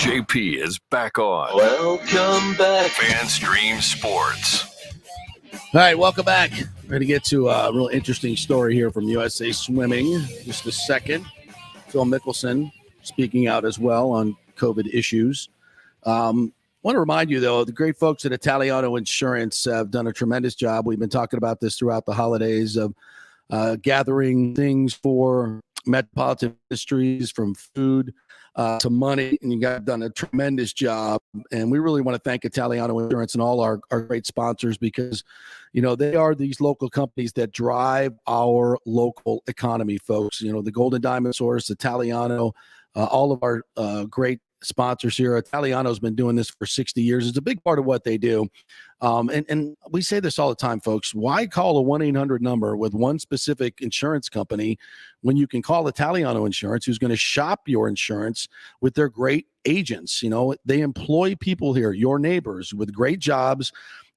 JP is back on. Welcome back. FanStream Sports. All right, welcome back. Ready to get to a real interesting story here from USA Swimming. Just a second. Phil Mickelson speaking out as well on COVID issues. I want to remind you, though, the great folks at Italiano Insurance have done a tremendous job. We've been talking about this throughout the holidays of gathering things for metropolitan industries, from food to money, and you guys have done a tremendous job. And we really want to thank Italiano Insurance and all our great sponsors, because, you know, they are these local companies that drive our local economy, folks. You know, the Golden Diamond Source, Italiano, all of our great sponsors here. Italiano's been doing this for 60 years. It's a big part of what they do. And we say this all the time, folks. Why call a 1-800 number with one specific insurance company when you can call Italiano Insurance, who's going to shop your insurance with their great agents? You know, they employ people here, your neighbors, with great jobs,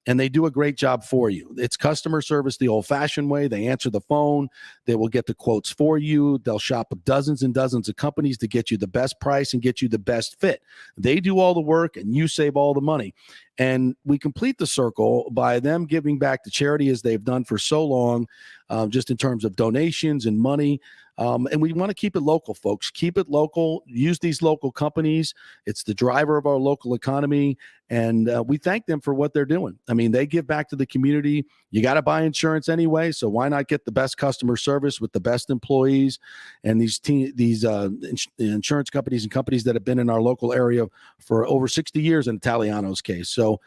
and they do a great job for you. It's customer service the old-fashioned way. They answer the phone. They will get the quotes for you. They'll shop dozens and dozens of companies to get you the best price and get you the best fit. They do all the work, and you save all the money. And we complete the circle by them giving back to charity, as they've done for so long, just in terms of donations and money. And we want to keep it local, folks. Keep it local. Use these local companies. It's the driver of our local economy. And we thank them for what they're doing. I mean, they give back to the community. You got to buy insurance anyway, so why not get the best customer service with the best employees? And these insurance companies and companies that have been in our local area for over 60 years in Italiano's case. So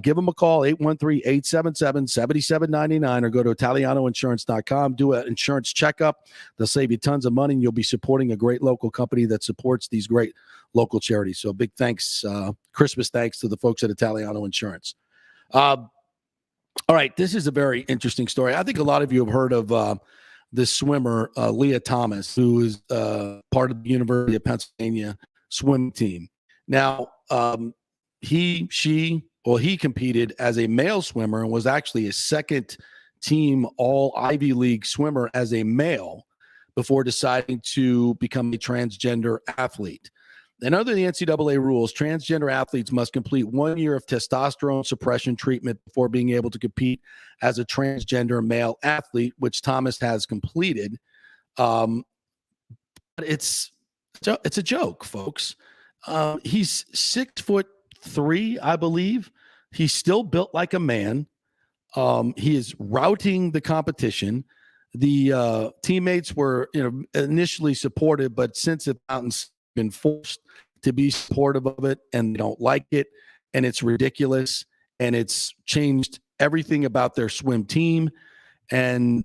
give them a call, 813-877-7799, or go to ItalianoInsurance.com. Do an insurance checkup. They'll save you tons of money, and you'll be supporting a great local company that supports these great local charities. So big thanks, Christmas thanks to the folks at Italiano Insurance. All right, this is a very interesting story. I think a lot of you have heard of this swimmer, Leah Thomas, who is part of the University of Pennsylvania swim team. Now, he competed as a male swimmer and was actually a second team all Ivy League swimmer as a male before deciding to become a transgender athlete. And under the NCAA rules, transgender athletes must complete 1 year of testosterone suppression treatment before being able to compete as a transgender male athlete, which Thomas has completed. But it's a joke, folks. He's 6'3", I believe. He's still built like a man. He is routing the competition. The teammates were, initially supportive, but since the mountains been forced to be supportive of it, and they don't like it, and it's ridiculous, and it's changed everything about their swim team. And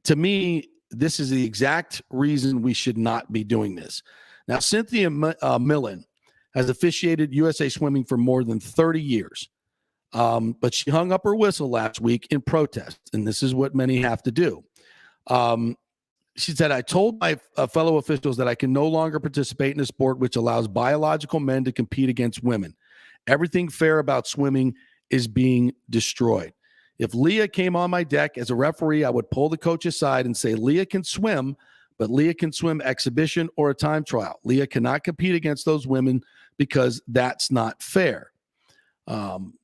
to me, this is the exact reason we should not be doing this. Now, Cynthia Millen has officiated USA Swimming for more than 30 years, but she hung up her whistle last week in protest, and this is what many have to do. She said, I told my fellow officials that I can no longer participate in a sport which allows biological men to compete against women. Everything fair about swimming is being destroyed. If Leah came on my deck as a referee, I would pull the coach aside and say, Leah can swim, but Leah can swim exhibition or a time trial. Leah cannot compete against those women because that's not fair.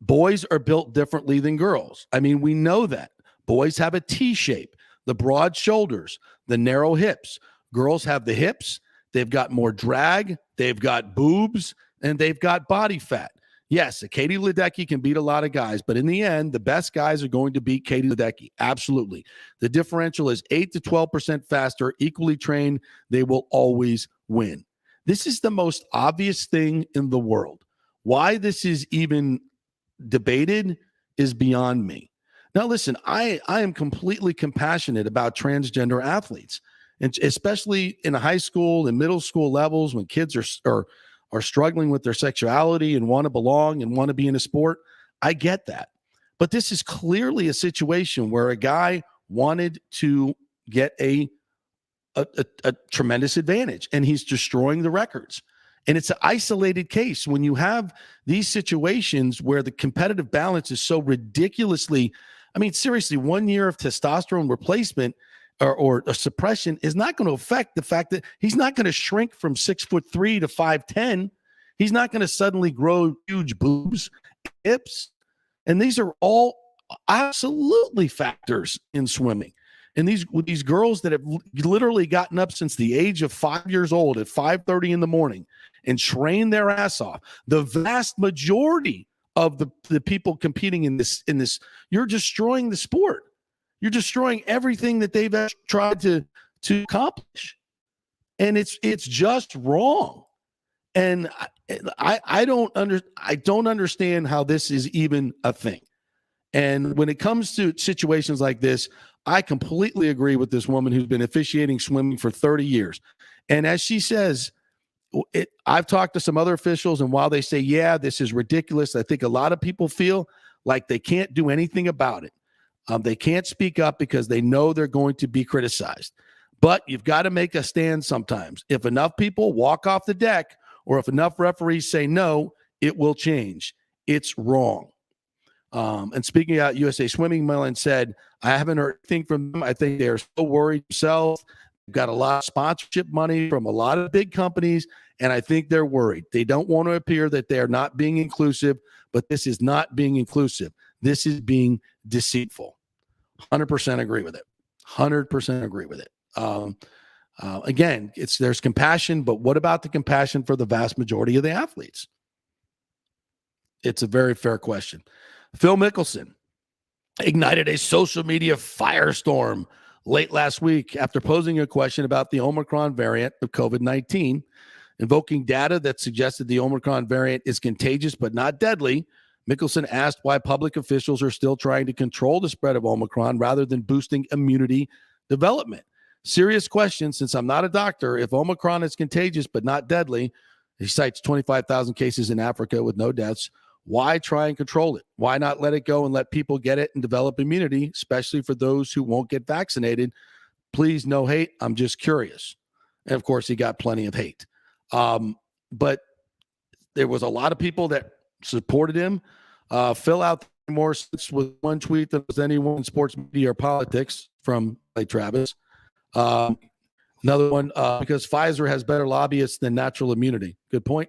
Boys are built differently than girls. I mean, we know that. Boys have a T shape, the broad shoulders, the narrow hips. Girls have the hips. They've got more drag. They've got boobs, and they've got body fat. Yes, Katie Ledecky can beat a lot of guys, but in the end, the best guys are going to beat Katie Ledecky. Absolutely. The differential is 8 to 12% faster, equally trained. They will always win. This is the most obvious thing in the world. Why this is even debated is beyond me. Now, listen, I am completely compassionate about transgender athletes, and especially in high school and middle school levels when kids are struggling with their sexuality and want to belong and want to be in a sport. I get that. But this is clearly a situation where a guy wanted to get a tremendous advantage, and he's destroying the records. And it's an isolated case. When you have these situations where the competitive balance is so ridiculously, I mean, seriously, 1 year of testosterone replacement or suppression is not going to affect the fact that he's not going to shrink from 6'3" to 5'10". He's not going to suddenly grow huge boobs, hips. And these are all absolutely factors in swimming. And these girls that have literally gotten up since the age of 5 years old at 5:30 in the morning and trained their ass off, the vast majority of the people competing in this, you're destroying the sport. You're destroying everything that they've tried to accomplish. And it's just wrong. And I don't understand how this is even a thing. And when it comes to situations like this, I completely agree with this woman who's been officiating swimming for 30 years. And as she says, I've talked to some other officials, and while they say, yeah, this is ridiculous, I think a lot of people feel like they can't do anything about it. They can't speak up because they know they're going to be criticized. But you've got to make a stand sometimes. If enough people walk off the deck, or if enough referees say no, it will change. It's wrong. And speaking about USA Swimming, Millen said, I haven't heard anything from them. I think they're so worried themselves. They've got a lot of sponsorship money from a lot of big companies, and I think they're worried. They don't want to appear that they're not being inclusive, but this is not being inclusive. This is being deceitful. 100% agree with it. 100% agree with it. Again, there's compassion, but what about the compassion for the vast majority of the athletes? It's a very fair question. Phil Mickelson ignited a social media firestorm late last week after posing a question about the Omicron variant of COVID-19, invoking data that suggested the Omicron variant is contagious but not deadly. Mickelson asked why public officials are still trying to control the spread of Omicron rather than boosting immunity development. Serious question, since I'm not a doctor. If Omicron is contagious but not deadly, he cites 25,000 cases in Africa with no deaths. Why try and control it? Why not let it go and let people get it and develop immunity, especially for those who won't get vaccinated? Please, no hate. I'm just curious. And of course, he got plenty of hate. But there was a lot of people that supported him. Fill out more with one tweet than was anyone in sports media or politics from Travis. Another one, because Pfizer has better lobbyists than natural immunity. Good point.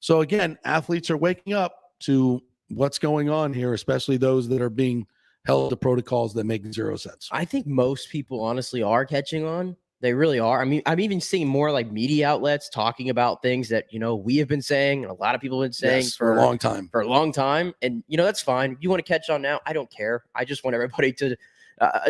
So again, athletes are waking up to what's going on here, especially those that are being held to protocols that make zero sense. I think most people honestly are catching on. They really are. I mean, I'm even seeing more like media outlets talking about things that, we have been saying, and a lot of people have been saying for a long time. For a long time. And, that's fine. You want to catch on now? I don't care. I just want everybody to,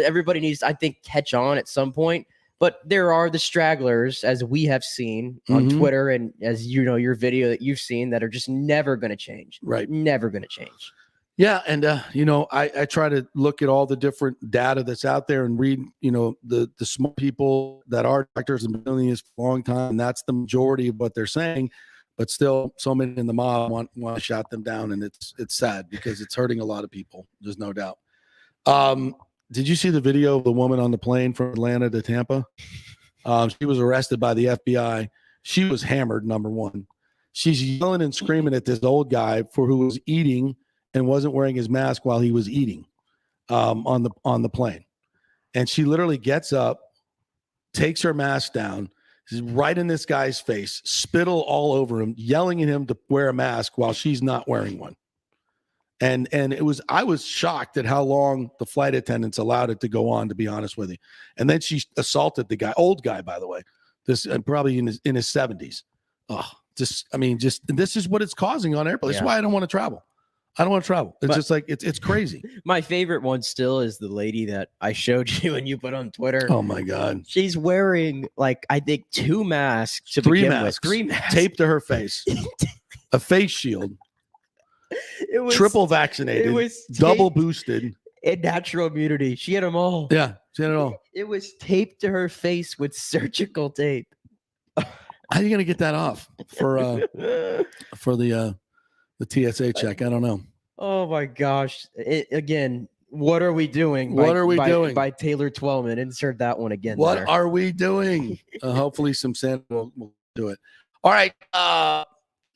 everybody needs, I think, catch on at some point. But there are the stragglers, as we have seen on Twitter and as your video that you've seen, that are just never going to change. Right. Never going to change. Yeah. And, I try to look at all the different data that's out there and read, the smart people that are doctors and been doing this for a long time. And that's the majority of what they're saying. But still, so many in the mob want to shout them down. And it's sad because it's hurting a lot of people. There's no doubt. Did you see the video of the woman on the plane from Atlanta to Tampa? She was arrested by the FBI. She was hammered, number one. She's yelling and screaming at this old guy who was eating and wasn't wearing his mask while he was eating on the plane. And she literally gets up, takes her mask down, is right in this guy's face, spittle all over him, yelling at him to wear a mask while she's not wearing one. And I was shocked at how long the flight attendants allowed it to go on, to be honest with you. And then she assaulted the guy, old guy, by the way, this probably in his 70s. This is what it's causing on airplanes. That's why I don't want to travel. I don't want to travel. It's just like, it's crazy. My favorite one still is the lady that I showed you and you put on Twitter. Oh my God. She's wearing I think 2 masks to Three begin masks. with. 3 masks. Taped to her face. A face shield. It was triple vaccinated. It was double boosted. And natural immunity. She had them all. Yeah, she had it all. It was taped to her face with surgical tape. How are you going to get that off for the TSA check? I don't know. Oh my gosh! Again, what are we doing? What are we doing? By Taylor Twellman? Insert that one again. What there. are we doing? Hopefully, some Santa will do it. All right.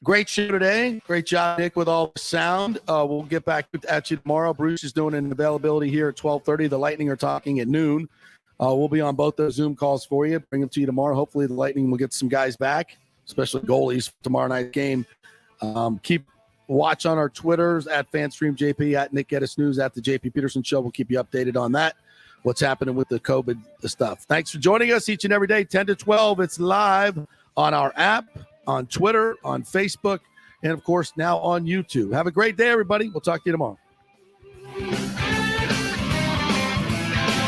Great show today. Great job, Nick, with all the sound. We'll get back at you tomorrow. Bruce is doing an availability here at 12:30. The Lightning are talking at noon. We'll be on both those Zoom calls for you. Bring them to you tomorrow. Hopefully, the Lightning will get some guys back, especially goalies for tomorrow night's game. Keep watch on our Twitters at FanstreamJP, at Nick Geddes News, at the JP Peterson Show. We'll keep you updated on that, what's happening with the COVID stuff. Thanks for joining us each and every day, 10 to 12. It's live on our app, on Twitter, on Facebook, and, of course, now on YouTube. Have a great day, everybody. We'll talk to you tomorrow.